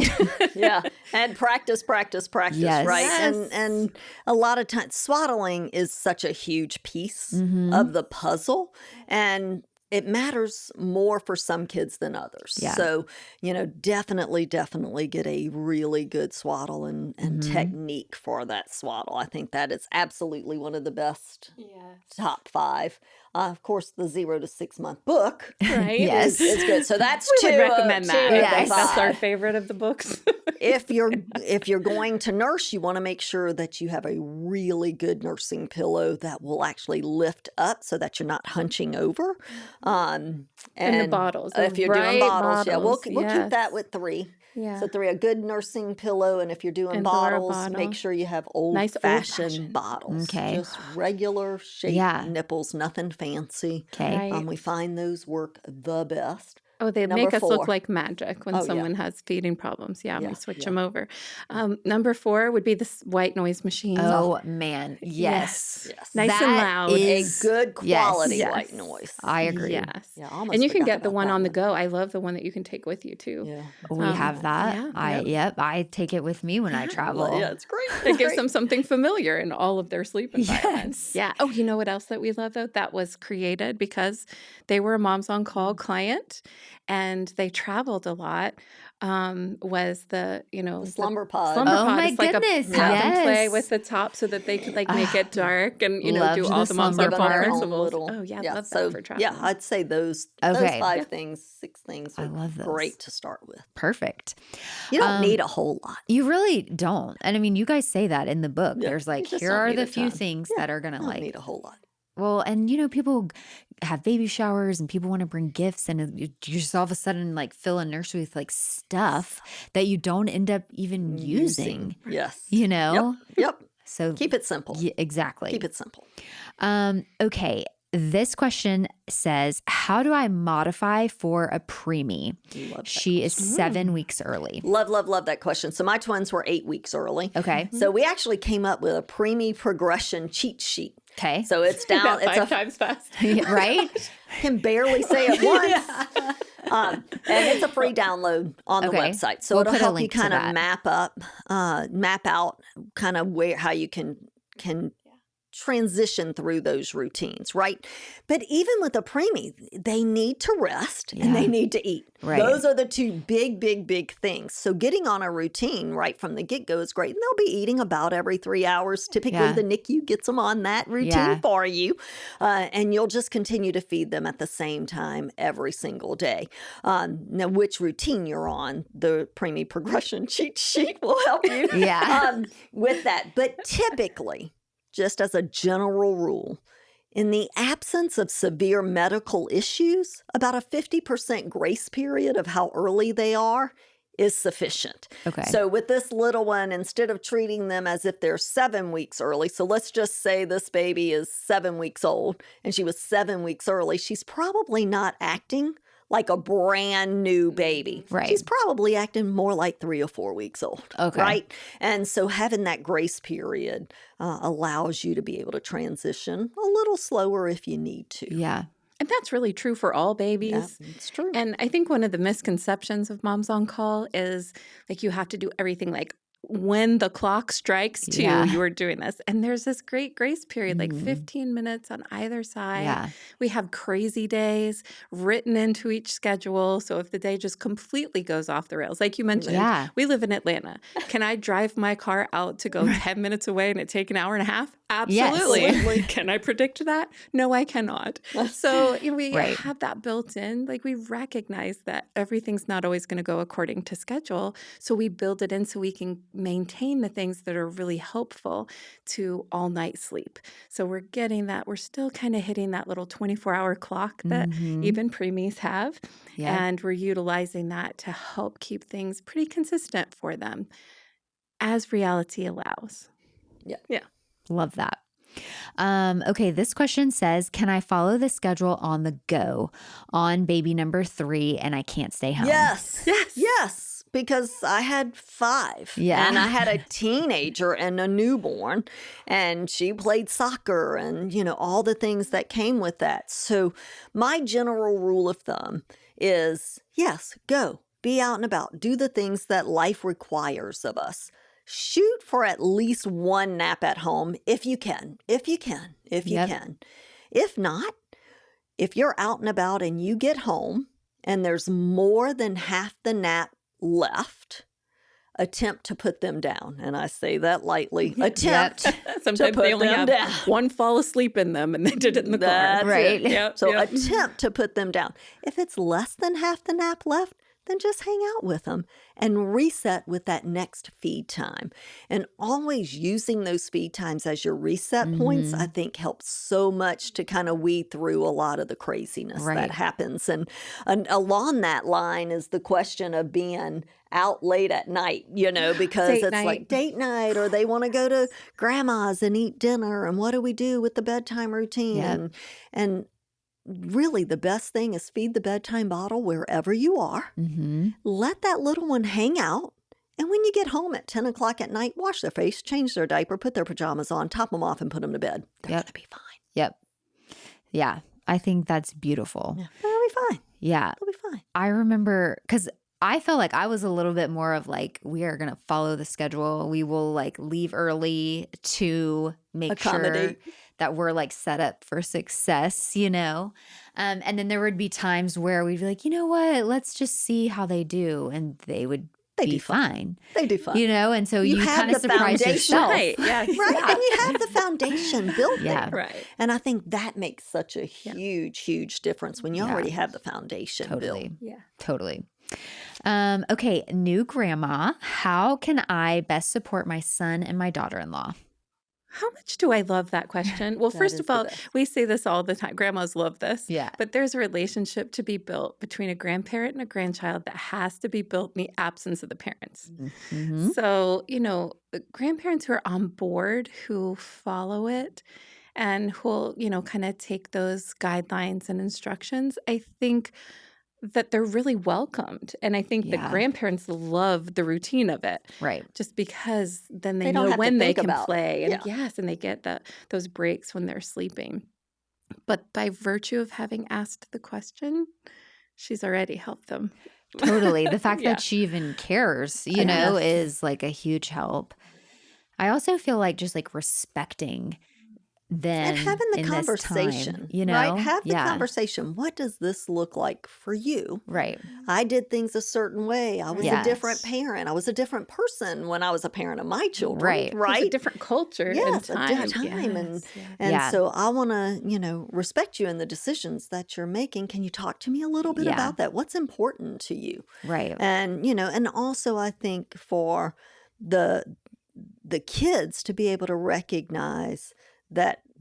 Yeah, and practice, Yes. right? Yes. And a lot of times, swaddling is such a huge piece Mm-hmm. of the puzzle, and it matters more for some kids than others. Yeah. So, definitely get a really good swaddle and technique for that swaddle. I think that is absolutely one of the best top 5. Of course, the 0 to 6 month book Right? Yes. is good. So that's We two. would recommend that. two of the Yes. That's our 5. favorite of the books. If you're going to nurse, you want to make sure that you have a really good nursing pillow that will actually lift up so that you're not hunching over. And the bottles. If you're doing bottles, we'll keep that with 3. Yeah. So 3, a good nursing pillow, and if you're doing And Dora bottles, bottle. make sure you have Nice old-fashioned old-fashioned. bottles. Okay. Just regular shaped nipples, nothing fancy. Okay. Right. We find those work the best. Oh, they Number make us 4. look like magic when Oh, yeah. someone has feeding problems. Yeah, Yeah, we switch yeah. them over. Number 4 would be this white noise machine. Oh, man. Yes. Yes. Nice and That loud. is- A good quality Yes. white noise. I agree. Yes. Yeah, I almost And you can forgot get the about one that on the go. I love the one that you can take with you too. Yeah. We have that. yeah, I take it with me when I travel. Yeah, it's great. It gives them something familiar in all of their sleep environments. Yes. Yeah. Oh, you know what else that we love though? That was created because they were a Moms on Call client and they traveled a lot. Was the The slumber pod. Slumber Oh pod. my It's like goodness, a tap and play yes. with the top so that they could like make it dark and Loved do the all the Moms on slumber Call part. principles. Oh yeah, love that for traveling. Yeah, I'd say those Okay. 5 things, 6 things I are love those. great to start with. Perfect. You don't need a whole lot. You really don't. And I mean, you guys say that in the book. Yeah, There's like, you just here don't are need the a few ton. things Yeah, that are going to You don't like, need a whole lot. well, and people have baby showers and people want to bring gifts and you just all of a sudden like fill a nursery with like stuff that you don't end up even using, Yes. Yep. So Keep it simple. exactly. Keep it simple. Okay. This question says, how do I modify for a preemie? Love that She is 7 weeks early. Love that question. So my twins were 8 weeks early. Okay. So we actually came up with a preemie progression cheat sheet. Okay. So it's down. That It's 5 times fast. Right? can barely say it once. And it's a free download on the Okay. website. So We'll it'll put a help you link to kind of that. map out kind of how you can transition through those routines, right? But even with a preemie, they need to rest and they need to eat. Right. Those are the 2 big things. So getting on a routine right from the get-go is great. And they'll be eating about every 3 hours. Typically, the NICU gets them on that routine for you. And you'll just continue to feed them at the same time every single day. Now, which routine you're on, the preemie progression cheat sheet will help you with that. But typically, just as a general rule, in the absence of severe medical issues, about a 50% grace period of how early they are is sufficient. Okay. So with this little one, instead of treating them as if they're 7 weeks early, so let's just say this baby is 7 weeks old and she was 7 weeks early, she's probably not acting like a brand new baby. Right. She's probably acting more like 3 or 4 weeks old. Okay. Right. And so having that grace period allows you to be able to transition a little slower if you need to. Yeah. And that's really true for all babies. Yeah, it's true. And I think one of the misconceptions of Moms on Call is like you have to do everything like when the clock strikes 2, Yeah. you are doing this. And there's this great grace period, like Mhm. 15 minutes on either side. Yeah. We have crazy days written into each schedule. So if the day just completely goes off the rails, like you mentioned, Yeah. we live in Atlanta. Can I drive my car out to go 10 minutes away and it take an hour and a half? Absolutely. Absolutely. Can I predict that? No, I cannot. So we Right. have that built in. Like we recognize that everything's not always going to go according to schedule. So we build it in so we can maintain the things that are really helpful to all night sleep. So we're getting that. We're still kind of hitting that little 24-hour clock that Mhm. even preemies have. Yep. And we're utilizing that to help keep things pretty consistent for them as reality allows. Yeah. Yeah. Love that. Okay, this question says, can I follow the schedule on the go on baby number 3 and I can't stay home? Yes. Yes. Yes. Because I had 5. Yeah. And I had a teenager and a newborn. And she played soccer and, all the things that came with that. So my general rule of thumb is, yes, go. Be out and about. Do the things that life requires of us. Shoot for at least one nap at home if you can. If you can. If not, if you're out and about and you get home and there's more than half the nap left, attempt to put them down. And I say that lightly. Attempt Sometimes put they only them have down. one fall asleep in them and they did it in the car. That's Right. it. Yep, So yep. attempt to put them down. If it's less than half the nap left, then just hang out with them and reset with that next feed time. And always using those feed times as your reset points, I think helps so much to kind of weed through a lot of the craziness Right. that happens. And along that line is the question of being out late at night, because Date it's night. like date night, or they want to go to grandma's and eat dinner. And what do we do with the bedtime routine? Yep. And really, the best thing is feed the bedtime bottle wherever you are. Mhm. Let that little one hang out. And when you get home at 10 o'clock at night, wash their face, change their diaper, put their pajamas on, top them off, and put them to bed. They're Yep. going to be fine. Yep. Yeah. I think that's beautiful. Yeah. They'll be fine. Yeah. They'll be fine. I remember because I felt like I was a little bit more of like, we are going to follow the schedule. We will like leave early to make sure Accommodate. that we're like set up for success, And then there would be times where we'd be like, you know what, let's just see how they do. And they would be do fine. fine, They do fine. And so You you have kind of the surprise foundation. yourself. Right. Yeah. Right? And you have the foundation built Yeah. there. Right. And I think that makes such a huge, huge difference when you Yeah. already have the foundation Totally. built. Yeah. Totally. Okay, new grandma. How can I best support my son and my daughter-in-law? How much do I love that question? Well, That first is of the all, best. we say this all the time. Grandmas love this. Yeah. But there's a relationship to be built between a grandparent and a grandchild that has to be built in the absence of the parents. Mhm. So, the grandparents who are on board, who follow it and who'll, kind of take those guidelines and instructions, I think that they're really welcomed. And I think the Yeah. grandparents love the routine of it. Right. Just because then they They don't know have to when they think can about- play. And yeah. yes, and they get those breaks when they're sleeping. But by virtue of having asked the question, she's already helped them. Totally. The fact Yeah. that she even cares, Yes. is like a huge help. I also feel like just like respecting them And having the in this conversation, time, right? Have the Yeah. conversation. What does this look like for you? Right. I did things a certain way. I was Yes. a different parent. I was a different person when I was a parent of my children. Right. It's a Right. different culture Yes, and a time. different time. Yes, yes. And Yeah. so I want to, respect you in the decisions that you're making. Can you talk to me a little bit Yeah. about that? What's important to you? Right. And, and also I think for the kids to be able to recognize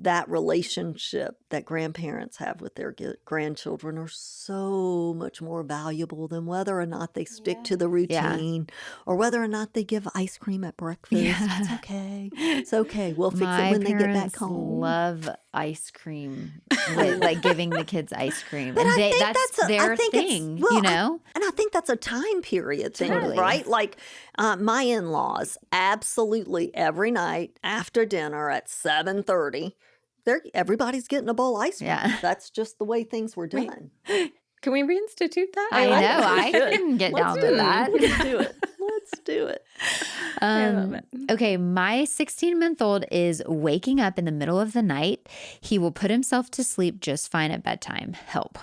that relationship that grandparents have with their grandchildren are so much more valuable than whether or not they stick to the Yeah. routine or whether or not they give ice cream at breakfast. Yeah. It's okay. It's okay. We'll fix My it when they get back parents home. love ice cream, with, like giving the kids ice cream, But and I think that's I their think it's- thing. well, I And I think that's a time period thing, Totally. right? Like my in-laws, absolutely every night after dinner at 7:30, everybody's getting a bowl of ice cream. Yeah. That's just the way things were Wait. done. Can we reinstitute that? I like know. it. I Good. can get Let's down do to it. that. Let's do it. Let's do it. I love it. Okay, my 16-month-old is waking up in the middle of the night. He will put himself to sleep just fine at bedtime. Help.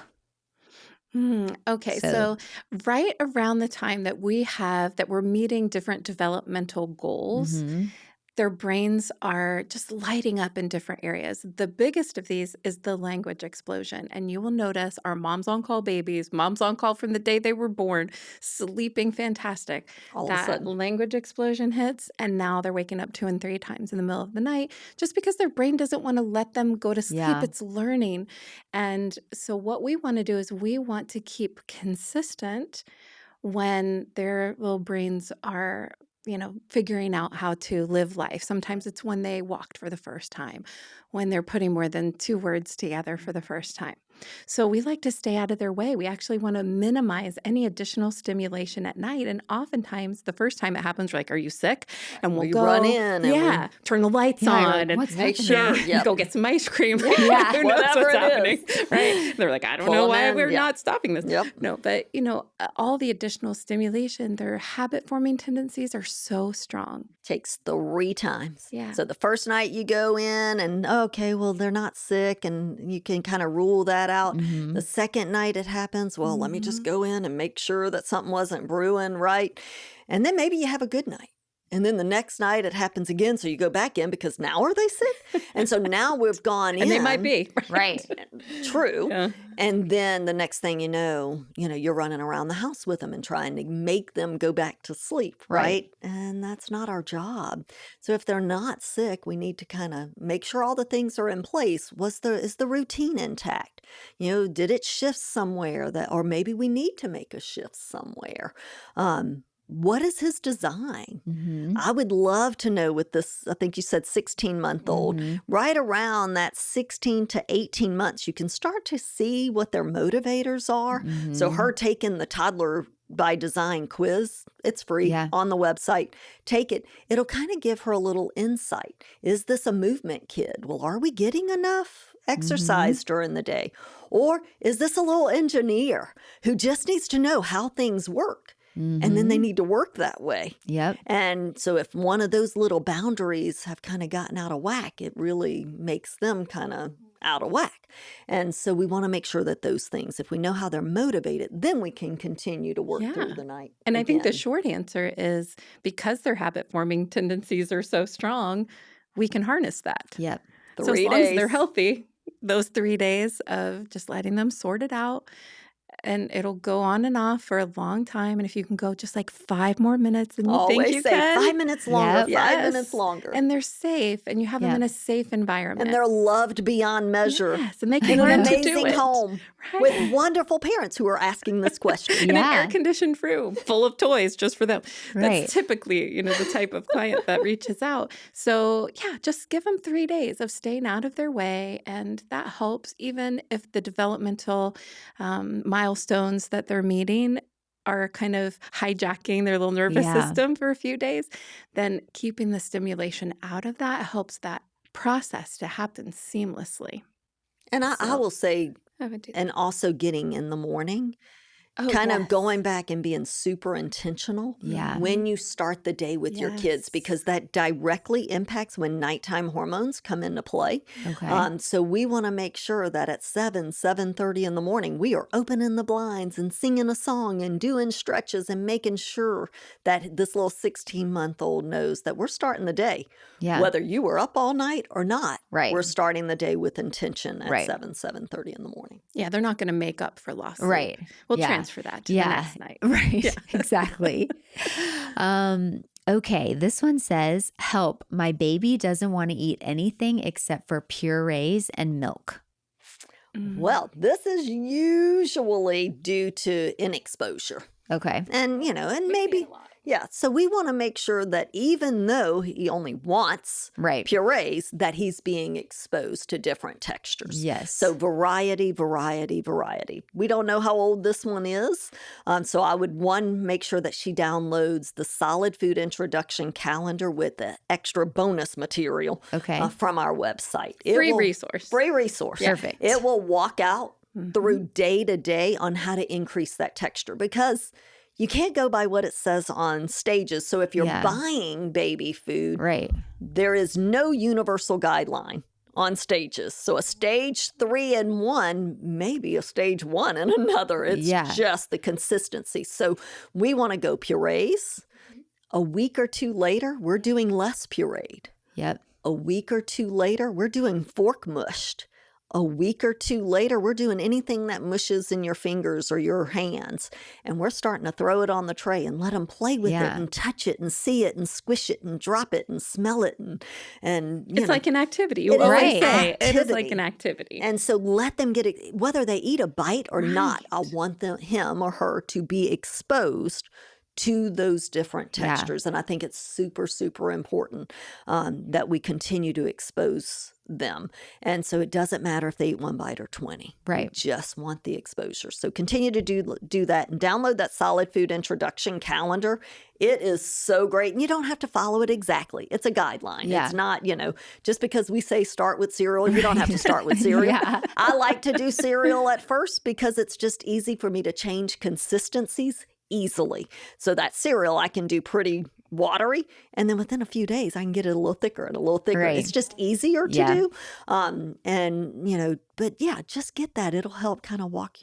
Okay, So- so right around the time that we're meeting different developmental goals, Mhm. their brains are just lighting up in different areas. The biggest of these is the language explosion. And you will notice our moms on call babies, moms on call from the day they were born, sleeping fantastic. All of a That sudden. language explosion hits, and now they're waking up 2 and 3 times in the middle of the night just because their brain doesn't want to let them go to sleep. Yeah. It's learning. And so what we want to do is we want to keep consistent when their little brains are figuring out how to live life. Sometimes it's when they walked for the first time, when they're putting more than 2 words together for the first time. So we like to stay out of their way. We actually want to minimize any additional stimulation at night. And oftentimes, the first time it happens, we're like, "Are you sick?" And we'll We go run in and turn the lights Yeah, you're on, like, and "What's make happening?" sure. Yep. go get some ice cream. Yeah. Who knows Whatever what's it happening, is. right? They're like, "I don't Pull know 'em why in. we're Yep. not stopping this." Yep. No, but all the additional stimulation, their habit forming tendencies are so strong. Takes 3 times. Yeah. So the first night you go in and, okay, well, they're not sick, and you can kind of rule that out. Mhm. The second night it happens, well, let me just go in and make sure that something wasn't brewing, right? And then maybe you have a good night. And then the next night it happens again. So you go back in because now are they sick? And so now we've gone in. And they might be. Right. True. Yeah. And then the next thing you know, you're running around the house with them and trying to make them go back to sleep, right? And that's not our job. So if they're not sick, we need to kind of make sure all the things are in place. Is the routine intact? Did it shift somewhere or maybe we need to make a shift somewhere? What is his design? Mhm. I would love to know with this, I think you said 16-month-old, Mhm. right around that 16 to 18 months, you can start to see what their motivators are. So Mhm. her taking the Toddler by Design quiz, it's free Yeah. on the website. Take it. It'll kind of give her a little insight. Is this a movement kid? Well, are we getting enough exercise during the day? Or is this a little engineer who just needs to know how things work? And then they need to work that way. Yep. And so if one of those little boundaries have kind of gotten out of whack, it really makes them kind of out of whack. And so we want to make sure that those things, if we know how they're motivated, then we can continue to work through Yeah. the night. And I think the again. short answer is because their habit forming tendencies are so strong, we can harness that. Yep. So as 3 long as they're days. healthy, those 3 days of just letting them sort it out, and it'll go on and off for a long time. And if you can go just like 5 more minutes and you think Always you say can. 5 minutes longer, Yep. 5 Yes. minutes longer. And they're safe, and you have them Yep. in a safe environment. And they're loved beyond measure. Yes, and they In can an learn to do amazing it. home Right. with wonderful parents who are asking this question. In an Yeah. air-conditioned room full of toys just for them. Right. That's typically, the type of client that reaches out. So, yeah, just give them 3 days of staying out of their way, and that helps even if the developmental milestones that they're meeting are kind of hijacking their little nervous Yeah. system for a few days. Then keeping the stimulation out of that helps that process to happen seamlessly. And I So- will say, I would do that. and also getting in the morning, Oh, kind of yes. going back and being super intentional Yeah. when you start the day with your kids, Yes. because that directly impacts when nighttime hormones come into play. Okay. So we want to make sure that at 7:30 in the morning, we are opening the blinds and singing a song and doing stretches and making sure that this little 16-month-old knows that we're starting the day. Yeah. Whether you were up all night or not, Right. we're starting the day with intention at Right. 7:30 in the morning. Yeah, they're not going to make up for lost sleep. Right. We'll Yeah. transfer that to the Yeah. next night. Right. Exactly. Okay. This one says, help. My baby doesn't want to eat anything except for purees and milk. Well, this is usually due to inexposure. Okay. And, and maybe, yeah. So we want to make sure that even though he only wants Right. purees, that he's being exposed to different textures. Yes. So variety, variety, variety. We don't know how old this one is. So I would, make sure that she downloads the Solid Food Introduction Calendar with the extra bonus material Okay. from our website. Free resource. Free resource. Perfect. It will walk out through day to day on how to increase that texture, because you can't go by what it says on stages. So if you're Yeah. buying baby food, Right. there is no universal guideline on stages. So a stage 3 in one may be a stage 1 in another. It's Yeah. just the consistency. So we want to go purees. A week or two later, we're doing less pureed. Yep. A week or two later, we're doing fork mushed. A week or two later, we're doing anything that mushes in your fingers or your hands. And we're starting to throw it on the tray and let them play with it Yeah. and touch it and see it and squish it and drop it and smell it. And It's like an activity. You It is always an say it is activity. like an activity. And so let them get it, whether they eat a bite or not, I want him or her to be exposed to those different Yeah. textures. And I think it's super, super important that we continue to expose them. And so it doesn't matter if they eat 1 bite or 20. Right. We just want the exposure. So continue to do that and download that solid food introduction calendar. It is so great. And you don't have to follow it exactly. It's a guideline. Yeah. It's not, just because we say start with cereal, you don't have to start with cereal. Yeah. I like to do cereal at first because it's just easy for me to change consistencies easily. So that cereal I can do pretty watery, and then within a few days I can get it a little thicker and a little thicker. Right. It's just easier to Yeah. do. But yeah, just get that. It'll help kind of walk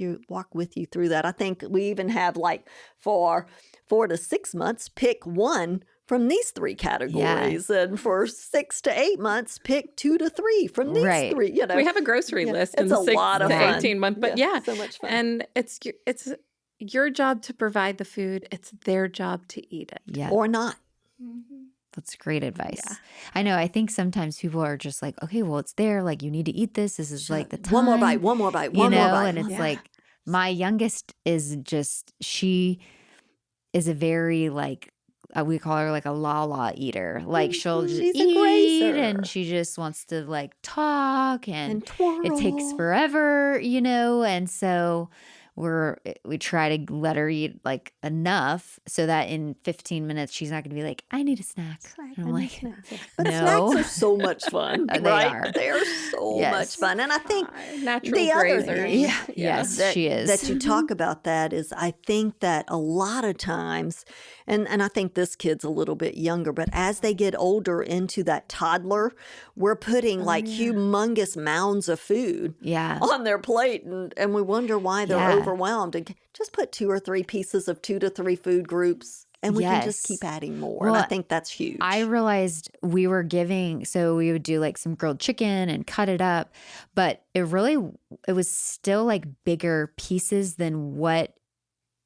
with you through that. I think we even have like for 4 to 6 months, pick one from these 3 categories. And for 6 to 8 months, pick 2 to 3 from these Right. 3. We have a grocery list in it's the a 6 lot of to fun. 18 month, but yeah. So much fun. And it's your job to provide the food. It's their job to eat it. Yeah. Or not. That's great advice. Yeah. I know. I think sometimes people are just like, okay, well, it's there. Like, you need to eat this. This is like the time. One more bite, one more bite, you one more know? bite. And it's Yeah. like, my youngest is just, she is a very like, we call her like a la eater. Like, she'll just She's a eat grazer. and she just wants to like talk and twirl. it takes forever, and so we try to let her eat like enough so that in 15 minutes she's not going to be like, I need a snack. And I'm like, But no. snacks are so much fun, They right? are. They are so Yes. much fun. And I think Natural the other grazers. thing Yes, that, she is. that you talk about that is I think that a lot of times, and I think this kid's a little bit younger, but as they get older into that toddler, we're putting like humongous mounds of food Yeah. on their plate, and we wonder why they're Yeah. overwhelmed. And just put 2 or 3 pieces of 2 to 3 food groups, and we can just Yes. keep adding more. And I Well, think that's huge. I realized we were giving, so we would do like some grilled chicken and cut it up, but it was still like bigger pieces than what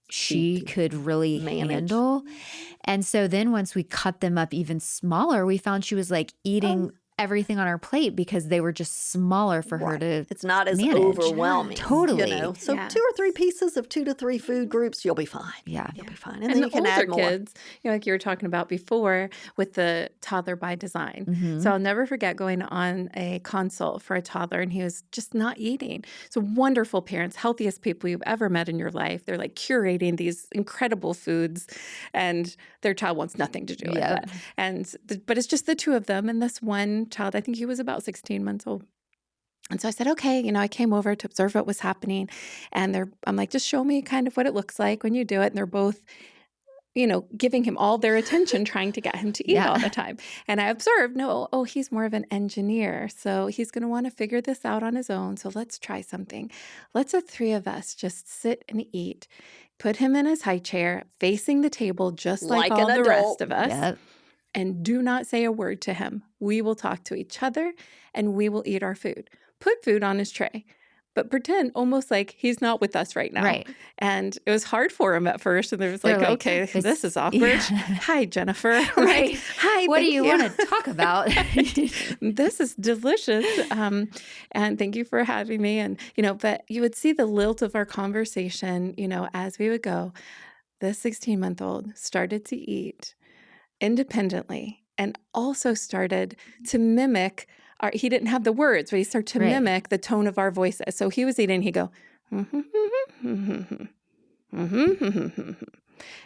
she could really manage. handle. And so then once we cut them up even smaller, we found she was like eating everything on her plate because they were just smaller for her to It's not as manage. overwhelming. Totally. So Yeah. 2 or 3 pieces of 2 to 3 food groups, you'll be fine. Yeah. You'll be fine. And, And then the you can older add more. kids, like you were talking about before with the toddler by design. Mhm. So I'll never forget going on a consult for a toddler and he was just not eating. So wonderful parents, healthiest people you've ever met in your life. They're like curating these incredible foods and their child wants nothing to do with Yep. it. But it's just the 2 of them. And this one child, I think he was about 16 months old. And so I said, okay, I came over to observe what was happening. And I'm like, just show me kind of what it looks like when you do it. And they're both, giving him all their attention, trying to get him to eat Yeah. all the time. And I observed, he's more of an engineer. So he's going to want to figure this out on his own. So let's try something. Let's the 3 of us just sit and eat. Put him in his high chair, facing the table, just like Like all an the adult. rest of us. Yep. And do not say a word to him. We will talk to each other and we will eat our food. Put food on his tray, but pretend almost like he's not with us right now. Right. And it was hard for him at first. And there was They're like, like, okay, this- this is awkward. Yeah. Hi, Jennifer. Right. Like, hi, What do thank you want to talk about? This is delicious. And thank you for having me. And, but you would see the lilt of our conversation, as we would go. This 16-month-old started to eat independently and also started to mimic he didn't have the words, but he started to Right. mimic the tone of our voices. So he was eating, he'd go,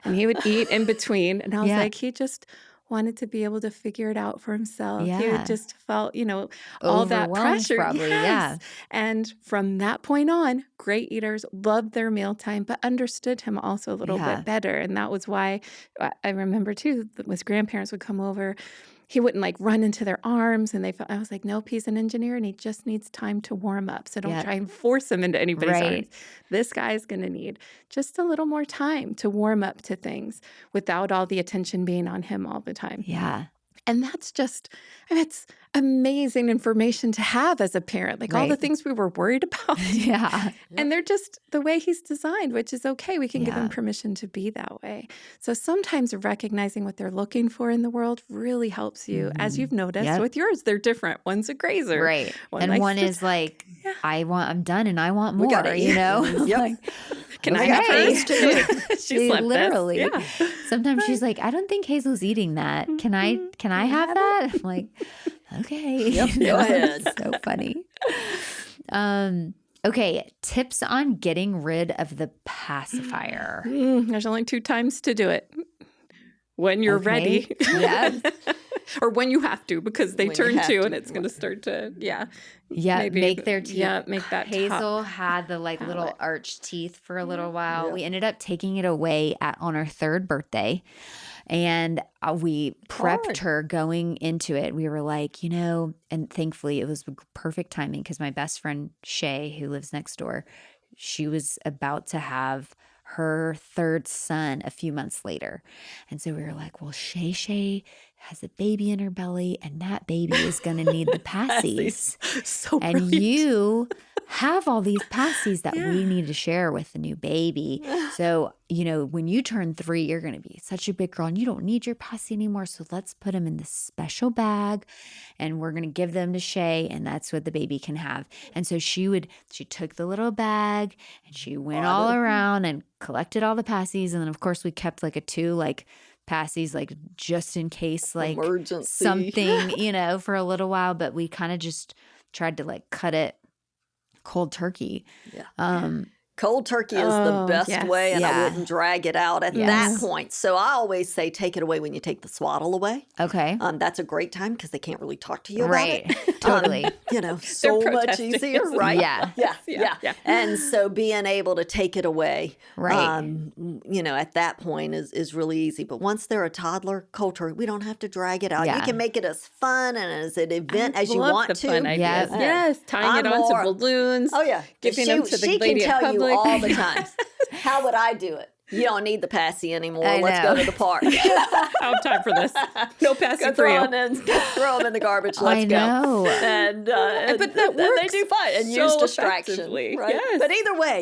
and he would eat in between. And I was Yeah. like, he just wanted to be able to figure it out for himself. He Yeah. had just felt, all that Overwhelmed pressure. probably, Yes. yeah. And from that point on, great eaters, loved their mealtime, but understood him also a little Yeah. bit better. And that was why I remember too, that his grandparents would come over. He wouldn't like run into their arms, and I was like, nope, he's an engineer and he just needs time to warm up. So don't Yep. try and force him into anybody's Right. arms. This guy's going to need just a little more time to warm up to things without all the attention being on him all the time. Yeah. And that's just, it's amazing information to have as a parent, like all the Right. things we were worried about. Yeah. And they're just the way he's designed, which is okay. We can give Yeah. him permission to be that way. So sometimes recognizing what they're looking for in the world really helps you. As you've noticed Yep. with yours, they're different. One's a grazer. Right. One And likes one to is like, Yeah. I'm done and I want We more, gotta eat. Like, Yep. Can I okay. have hers too? She's She like literally. This. Yeah. Sometimes she's like, I don't think Hazel's eating that. Can I have that? I'm like, okay. Yep, go ahead. It's so funny. Okay. Tips on getting rid of the pacifier. There's only 2 times to do it. When you're ready. Yeah. Or when you have to, because they When you turn have 2 to. and it's going to start to, Yeah. maybe- Make their teeth. yeah, make that Hazel top had the like little palate. arched teeth for a little while. Yeah. We ended up taking it away on her 3rd birthday. And we prepped Hard. her going into it. We were like, and thankfully it was perfect timing because my best friend Shay, who lives next door, she was about to have her 3rd son a few months later. And so we were like, well, Shay has a baby in her belly and that baby is going to need the passies. So And brilliant. you have all these passies that we need to share with the new baby. So, when you turn 3, you're going to be such a big girl and you don't need your passy anymore. So let's put them in this special bag and we're going to give them to Shay and that's what the baby can have. And so she took the little bag and she went all around and collected all the passies. And then of course we kept like 2 passies, like just in case, like Emergency. something, for a little while, but we kind of just tried to cut it cold turkey. Yeah. Cold turkey is the best yes. way, and Yeah. I wouldn't drag it out at Yes. that point. So I always say take it away when you take the swaddle away. Okay. That's a great time because they can't really talk to you about Right. it. Totally. So much protesting, easier, isn't it? right? Yeah. Yeah. And so being able to take it away, Right. at that point is really easy. But once they're a toddler, cold turkey, we don't have to drag it out. Yeah. You can make it as fun and as an event I as you love want the to. fun ideas. Yeah. Yes, tying I'm it onto more- balloons. Oh yeah, Giving them to the she lady can in tell you public. all the time. How would I do it? You don't need the passy anymore. I Let's know. go to the park. I have time for this. No passing Go for you. throw them in the garbage. I Let's go. know. And but that they works do fine and so use distraction. effectively. Right? Yes. But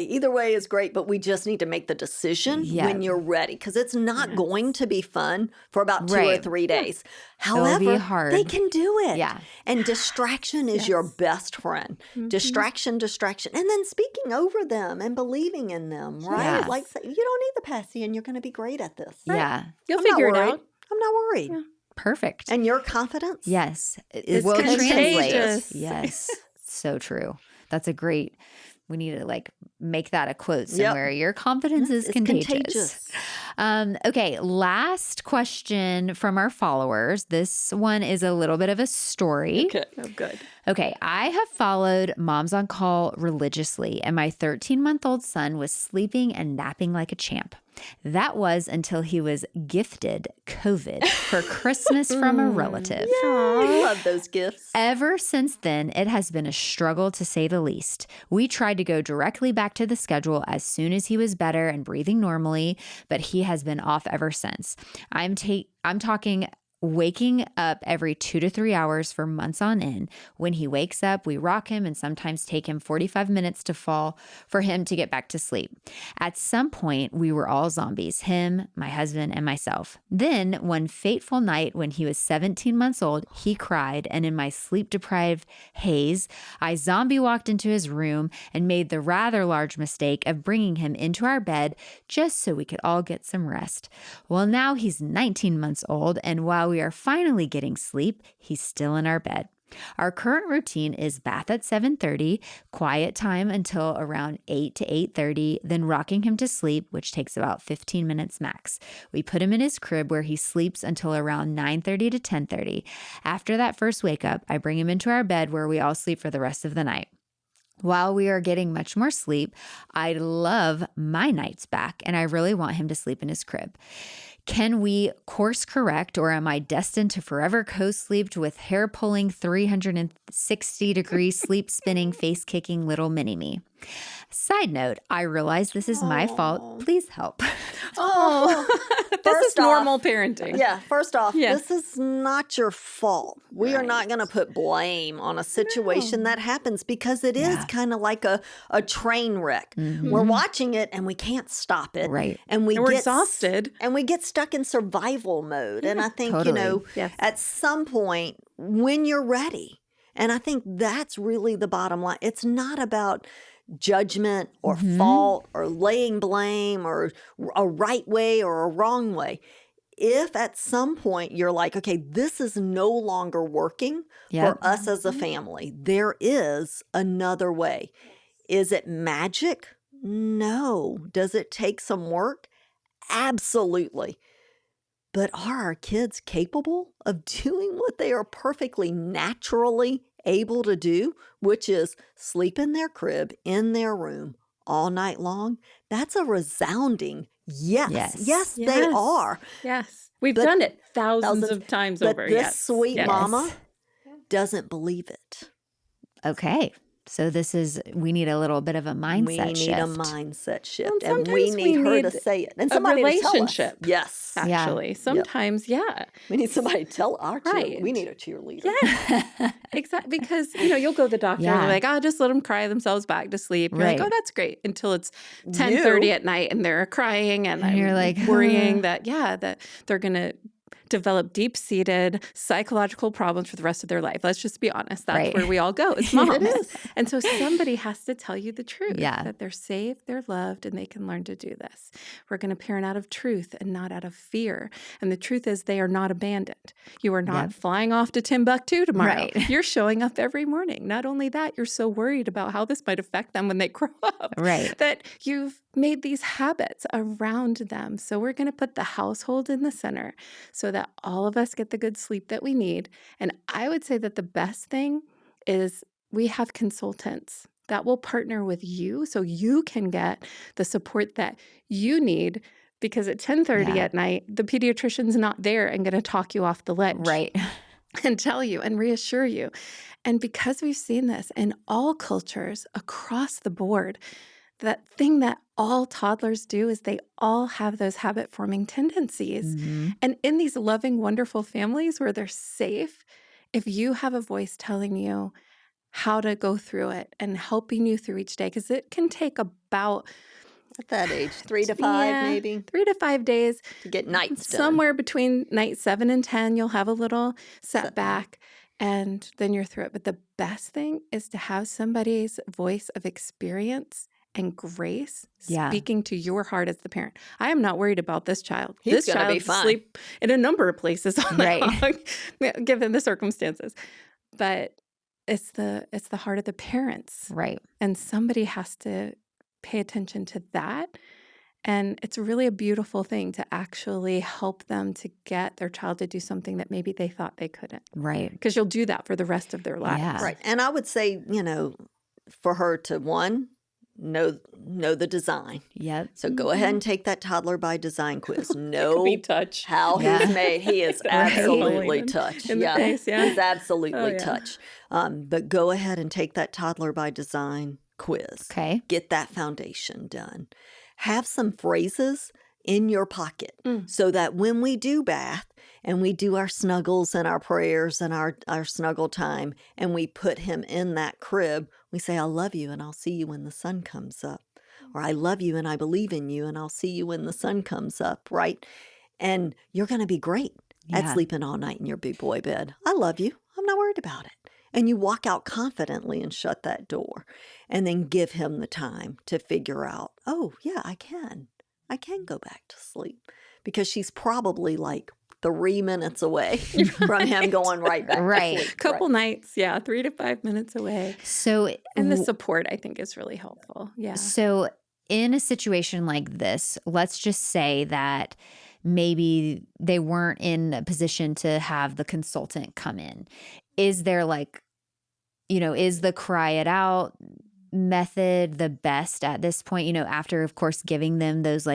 either way is great. But we just need to make the decision Yeah. when you're ready because it's not going to be fun for about 2 or Right. 3 days. It'll be However, hard. they can do it. Yeah. And distraction is your best friend. Distraction, and then speaking over them and believing in them. Right? Yes. Like say, you don't need the passy, and you're going to be great at this. Yeah. You'll I'm not figure it worried. out. I'm not worried. Perfect. And your confidence? Yes. It It's will translate. contagious. Yes. So true. That's a great, we need to make that a quote Yep. somewhere. Your confidence is It's contagious. Okay. Last question from our followers. This one is a little bit of a story. Okay. Oh, good. Okay, I have followed Moms on Call religiously, and my 13-month-old son was sleeping and napping like a champ. That was until he was gifted COVID for Christmas from a relative. I love those gifts. Ever since then, it has been a struggle to say the least. We tried to go directly back to the schedule as soon as he was better and breathing normally, but he has been off ever since. I'm talking waking up every 2 to 3 hours for months on end. When he wakes up, we rock him and sometimes take him 45 minutes to fall for him to get back to sleep. At some point, we were all zombies, him, my husband, and myself. Then, one fateful night when he was 17 months old, he cried, and in my sleep-deprived haze, I zombie walked into his room and made the rather large mistake of bringing him into our bed just so we could all get some rest. Well, now he's 19 months old, and while we are finally getting sleep, he's still in our bed. Our current routine is bath at 7:30, quiet time until around 8 to 8:30, then rocking him to sleep, which takes about 15 minutes max. We put him in his crib where he sleeps until around 9:30 to 10:30. After that first wake up, I bring him into our bed where we all sleep for the rest of the night. While we are getting much more sleep, I love my nights back and I really want him to sleep in his crib. Can we course correct, or am I destined to forever co-sleep with hair pulling 360-degree sleep spinning, face kicking little mini me? Side note, I realize this is my fault. Please help. This is normal parenting. Yeah, first off, Yeah. this is not your fault. We are not going to put blame on a situation that happens because it is kind of like a train wreck. We're watching it and we can't stop it. Right. And we're get exhausted. And we get stuck in survival mode. And I think, totally. Yes. at some point when you're ready, and I think that's really the bottom line. It's not about judgment or fault or laying blame or a right way or a wrong way. If at some point you're like, okay, this is no longer working for us as a family, there is another way. Is it magic? No. Does it take some work? Absolutely. But are our kids capable of doing what they are perfectly naturally able to do, which is sleep in their crib, in their room all night long? That's a resounding yes. Yes, they are. Yes. We've done it thousands of times But over. this sweet Yes. mama doesn't believe it. Okay. So we need a little bit of a mindset shift. We need a mindset shift. Well, and we sometimes need we her need to say it. And a somebody to tell us. relationship. Yes. Actually, sometimes, We need somebody to tell our Right. We need a cheerleader. Yeah, exactly. Because, you'll go to the doctor and they're like, just let them cry themselves back to sleep. You're like, Right. oh, that's great. Until it's 10:30 at night and they're crying and you're I'm like, worrying that they're going to develop deep-seated psychological problems for the rest of their life. Let's just be honest. That's where we all go as moms. It is. And so somebody has to tell you the truth, Yeah. that they're safe, they're loved, and they can learn to do this. We're going to parent out of truth and not out of fear. And the truth is they are not abandoned. You are not flying off to Timbuktu tomorrow. Right. You're showing up every morning. Not only that, you're so worried about how this might affect them when they grow up. Right. That you've made these habits around them. So we're going to put the household in the center so that all of us get the good sleep that we need. And I would say that the best thing is we have consultants that will partner with you so you can get the support that you need, because at 10:30 at night, the pediatrician's not there and going to talk you off the ledge. Right. And tell you and reassure you. And because we've seen this in all cultures across the board, that thing that all toddlers do is they all have those habit-forming tendencies. And in these loving, wonderful families where they're safe, if you have a voice telling you how to go through it and helping you through each day, because it can take about At that age, 3 to 5 maybe, 3 to 5 days. to get nights done. Somewhere between night 7 and 10, you'll have a little setback, and then you're through it. But the best thing is to have somebody's voice of experience and grace speaking to your heart as the parent. I am not worried about this child. He's This gonna be child fine. sleep in a number of places all night long, given the circumstances. But it's the heart of the parents. Right. And somebody has to pay attention to that. And it's really a beautiful thing to actually help them to get their child to do something that maybe they thought they couldn't. Right. Because you'll do that for the rest of their lives. Yeah. Right. And I would say, for her to, one, know the design. Yep. So go ahead and take that toddler by design quiz. Know Be touch. how he's made. He is absolutely touch. In the face, yeah. He's absolutely yeah. touch. But go ahead and take that toddler by design quiz. Okay. Get that foundation done. Have some phrases in your pocket so that when we do bath and we do our snuggles and our prayers and our snuggle time and we put him in that crib, we say, I love you and I'll see you when the sun comes up. Or I love you and I believe in you and I'll see you when the sun comes up, right? And you're going to be great at sleeping all night in your big boy bed. I love you. I'm not worried about it. And you walk out confidently and shut that door and then give him the time to figure out, oh, yeah, I can go back to sleep. Because she's probably like 3 minutes away from him going right back to sleep. Couple nights, 3 to 5 minutes away. So, and the support, I think, is really helpful. Yeah. So in a situation like this, let's just say that maybe they weren't in a position to have the consultant come in. Is there is the cry it out method the best at this point, after, of course, giving them those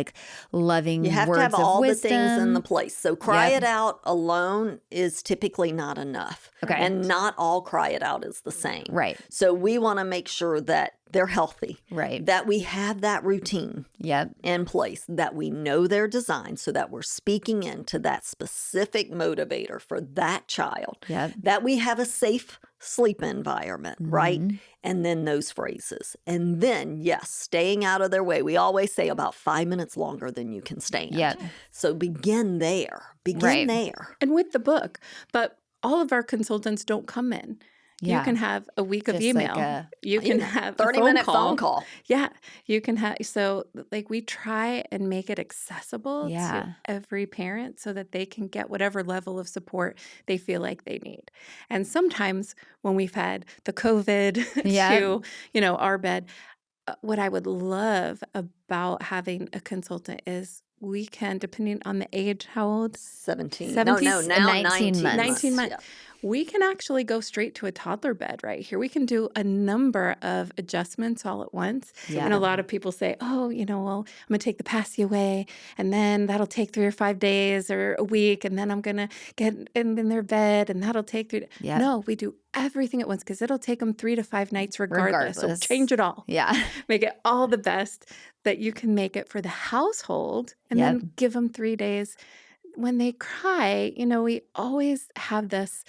loving you have words to have of all wisdom. the things in the place. So cry it out alone is typically not enough. Okay. And not all cry it out is the same. Right. So we want to make sure that they're healthy. Right. That we have that routine in place, that we know their design so that we're speaking into that specific motivator for that child. Yep. That we have a safe sleep environment, right? And then those phrases. And then, yes, staying out of their way. We always say about 5 minutes longer than you can stand. Yep. So begin there. Begin there. And with the book. But all of our consultants don't come in. Yeah. You can have a week of email. You can have a 30-minute phone call. Yeah. You can have, so we try and make it accessible to every parent so that they can get whatever level of support they feel like they need. And sometimes when we've had the COVID to, our bed, what I would love about having a consultant is we can, depending on the age, how old? 17. 17? No, now 19 months. 19 months. Yeah. We can actually go straight to a toddler bed right here. We can do a number of adjustments all at once. Yeah. And a lot of people say, well, I'm going to take the passy away, and then that'll take 3 or 5 days or a week, and then I'm going to get in their bed, and that'll take 3 days. Yeah. No, we do everything at once because it'll take them 3 to 5 nights regardless. So change it all. Yeah. Make it all the best that you can make it for the household, and then give them 3 days. When they cry, we always have this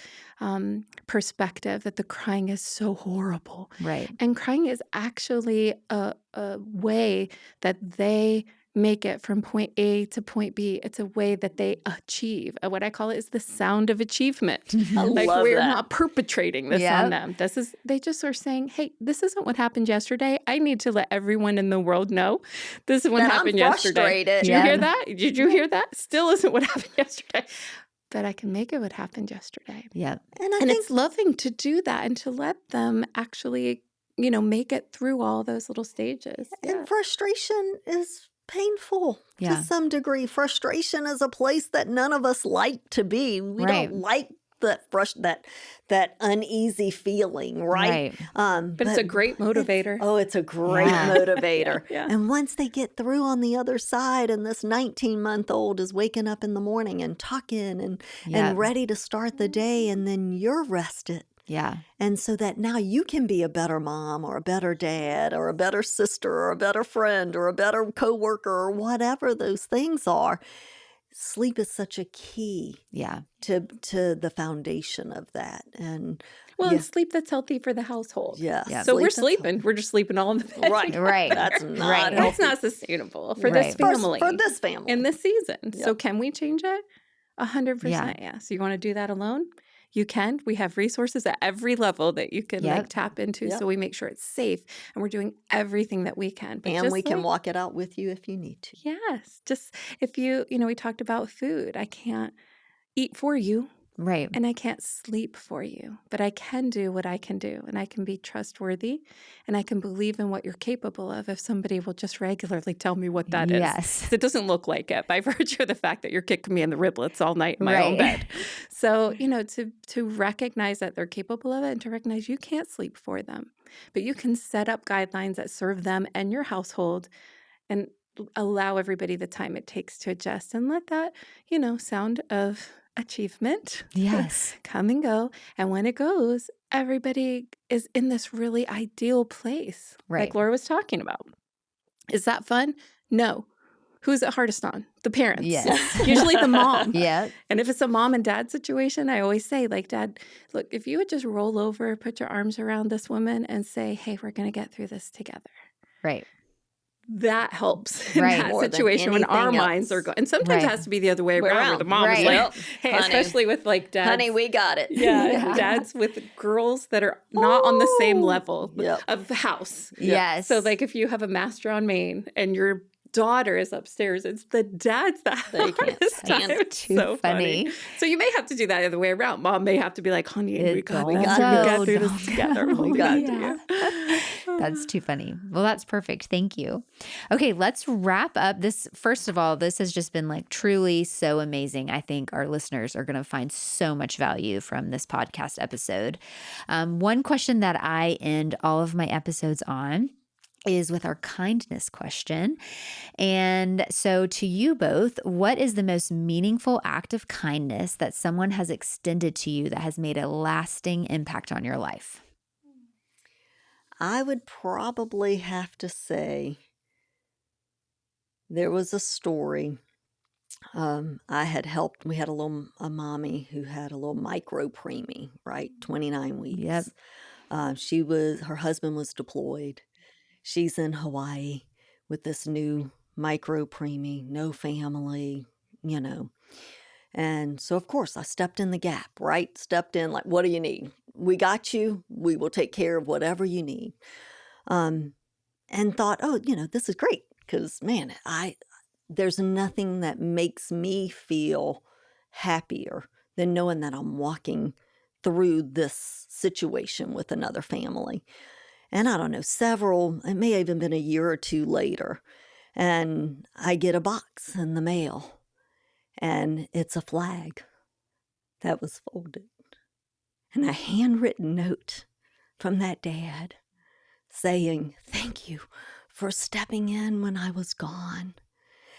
perspective that the crying is so horrible. Right. And crying is actually a way that they make it from point A to point B. It's a way that they achieve. What I call it is the sound of achievement. We're not perpetrating this on them. They just are saying, hey, this isn't what happened yesterday. I need to let everyone in the world know this is what happened yesterday. Did you hear that? Did you hear that? Still isn't what happened yesterday. But I can make it what happened yesterday. Yeah. And it's loving to do that and to let them actually, make it through all those little stages. And frustration is painful to some degree. Frustration is a place that none of us like to be. We don't like that uneasy feeling, right? But it's a great motivator. It's a great motivator. And once they get through on the other side, and this 19-month-old is waking up in the morning and talking and ready to start the day, and then you're rested. Yeah. And so that now you can be a better mom or a better dad or a better sister or a better friend or a better coworker or whatever those things are. Sleep is such a key to the foundation of that. And and sleep that's healthy for the household. Yes. So we're sleeping. We're just sleeping all in the bed. Right. That's not healthy. That's not sustainable for this family. For this family. In this season. So can we change it? 100%. Yeah. So you want to do that alone? You can. We have resources at every level that you can tap into. So we make sure it's safe, and we're doing everything that we can. But and we can walk it out with you if you need to. Yes. Just if we talked about food. I can't eat for you. Right. And I can't sleep for you, but I can do what I can do, and I can be trustworthy, and I can believe in what you're capable of if somebody will just regularly tell me what that is. Yes. It doesn't look like it by virtue of the fact that you're kicking me in the riblets all night in my own bed. So, to recognize that they're capable of it and to recognize you can't sleep for them, but you can set up guidelines that serve them and your household and allow everybody the time it takes to adjust and let that, sound of achievement come and go. And when it goes, everybody is in this really ideal place, like Laura was talking about. Is that fun? No. Who's it hardest on? The parents. Yes. Usually the mom. Yeah. And if it's a mom and dad situation, I always say, Dad, look, if you would just roll over, put your arms around this woman and say, hey, we're going to get through this together. Right. That helps in that situation when our minds are going. And sometimes it has to be the other way around where the mom is like, hey, honey, especially with dads. Honey, we got it. Dads with girls that are not on the same level of house. Yes. So if you have a master on Maine and your daughter is upstairs. It's the dads that have They the can't hardest stand time. it. It's Too so funny. So you may have to do that the other way around. Mom may have to be like, honey, we got We this. got We got this. through Don't this together. We We got got That's too funny. Well, that's perfect. Thank you. Okay, let's wrap up this. First of all, this has just been like truly so amazing. I think our listeners are going to find so much value from this podcast episode. One question that I end all of my episodes on is with our kindness question. And so, to you both, what is the most meaningful act of kindness that someone has extended to you that has made a lasting impact on your life? I would probably have to say there was a story. I had helped, we had a mommy who had a little micro preemie, right? 29 Yep. weeks. Her husband was deployed. She's in Hawaii with this new micro preemie, no family, you know. And so, of course, I stepped in the gap, right? Stepped in like, what do you need? We got you. We will take care of whatever you need. And thought, oh, this is great because, man, there's nothing that makes me feel happier than knowing that I'm walking through this situation with another family. And I don't know, it may have even been a year or two later, and I get a box in the mail, and it's a flag that was folded, and a handwritten note from that dad saying, thank you for stepping in when I was gone.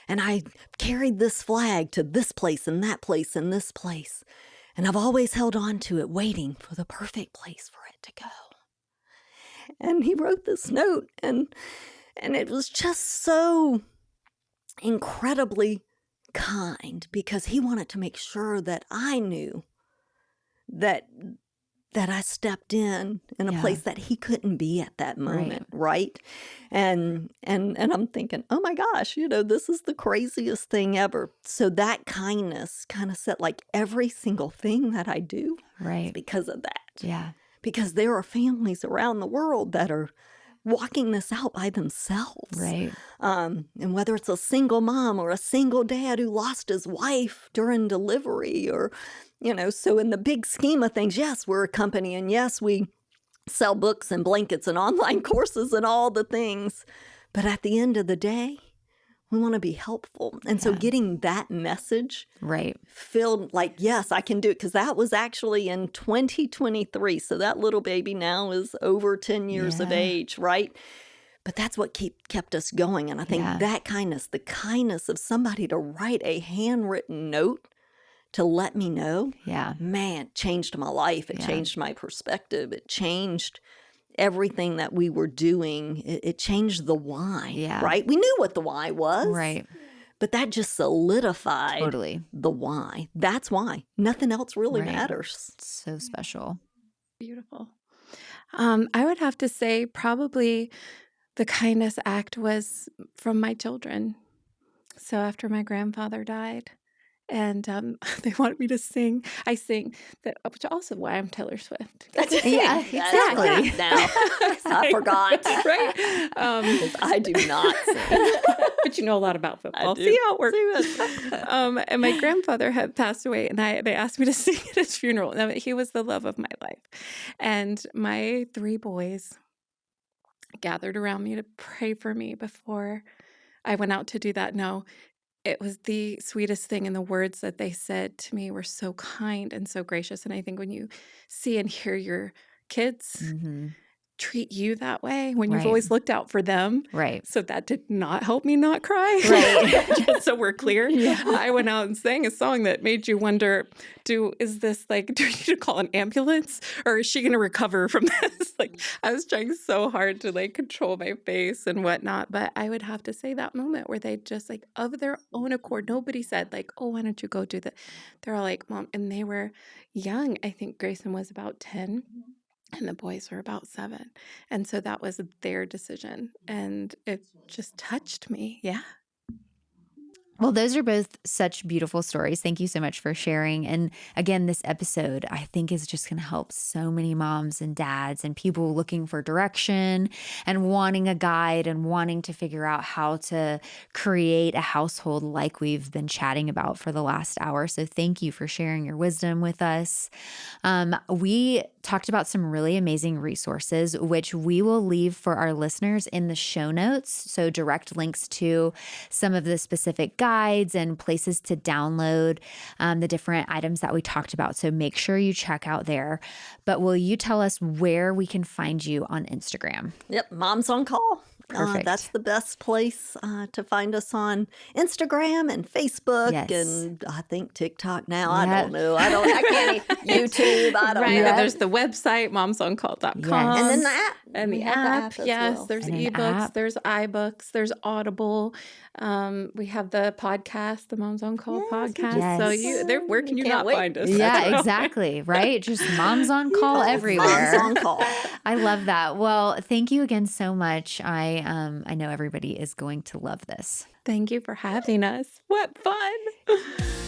And I carried this flag to this place and that place and this place. And I've always held on to it, waiting for the perfect place for it to go. And he wrote this note, and it was just so incredibly kind because he wanted to make sure that I knew that I stepped in a place that he couldn't be at that moment, right? And I'm thinking, oh my gosh, this is the craziest thing ever. So that kindness kind of set like every single thing that I do is because of that. Yeah. Because there are families around the world that are walking this out by themselves. Right. And whether it's a single mom or a single dad who lost his wife during delivery or, so in the big scheme of things, yes, we're a company and yes, we sell books and blankets and online courses and all the things. But at the end of the day, we want to be helpful. And so getting that message filled like, yes, I can do it. Because that was actually in 2023. So that little baby now is over 10 years of age, right? But that's what kept us going. And I think that kindness, the kindness of somebody to write a handwritten note to let me know, man, changed my life. It changed my perspective. It changed everything that we were doing. It changed the why, right? We knew what the why was, right? But that just solidified the why. That's why. Nothing else really matters. So special. Beautiful. I would have to say probably the kindness act was from my children. So after my grandfather died, and they wanted me to sing. I sing that, which also why I'm Taylor Swift. Yeah, exactly. Now I forgot. Right? I do not sing. But you know a lot about football. See how it works. And my grandfather had passed away, and they asked me to sing at his funeral. Now, he was the love of my life. And my 3 boys gathered around me to pray for me before I went out to do that. No, it was the sweetest thing, and the words that they said to me were so kind and so gracious. And I think when you see and hear your kids treat you that way, when you've always looked out for them. Right. So that did not help me not cry. Right. Just so we're clear. I went out and sang a song that made you wonder, do we need to call an ambulance, or is she going to recover from this? I was trying so hard to control my face and whatnot. But I would have to say that moment where they just of their own accord, nobody said oh, why don't you go do that? They're all like, Mom, and they were young. I think Grayson was about 10. And the boys were about 7. And so that was their decision. And it just touched me. Yeah. Well, those are both such beautiful stories. Thank you so much for sharing. And again, this episode, I think, is just going to help so many moms and dads and people looking for direction and wanting a guide and wanting to figure out how to create a household like we've been chatting about for the last hour. So thank you for sharing your wisdom with us. We talked about some really amazing resources, which we will leave for our listeners in the show notes. So direct links to some of the specific guides and places to download the different items that we talked about. So make sure you check out there. But will you tell us where we can find you on Instagram? Yep, Moms on Call. Perfect. That's the best place to find us on Instagram and Facebook, Yes. and I think TikTok now. Yep. I don't know. I can't YouTube. I don't Right. know. There's the website, momsoncall.com. Yes. And then the app. And We the have the app, app as yes. well. There's And an ebooks, app. there's iBooks, there's Audible. We have the podcast, the Moms on Call Yes, podcast. So yes. where can you Can't not wait. find us? Yeah, exactly. Right? Just moms on call Yes, everywhere. Moms on Call. I love that. Well, thank you again so much. I know everybody is going to love this. Thank you for having us. What fun.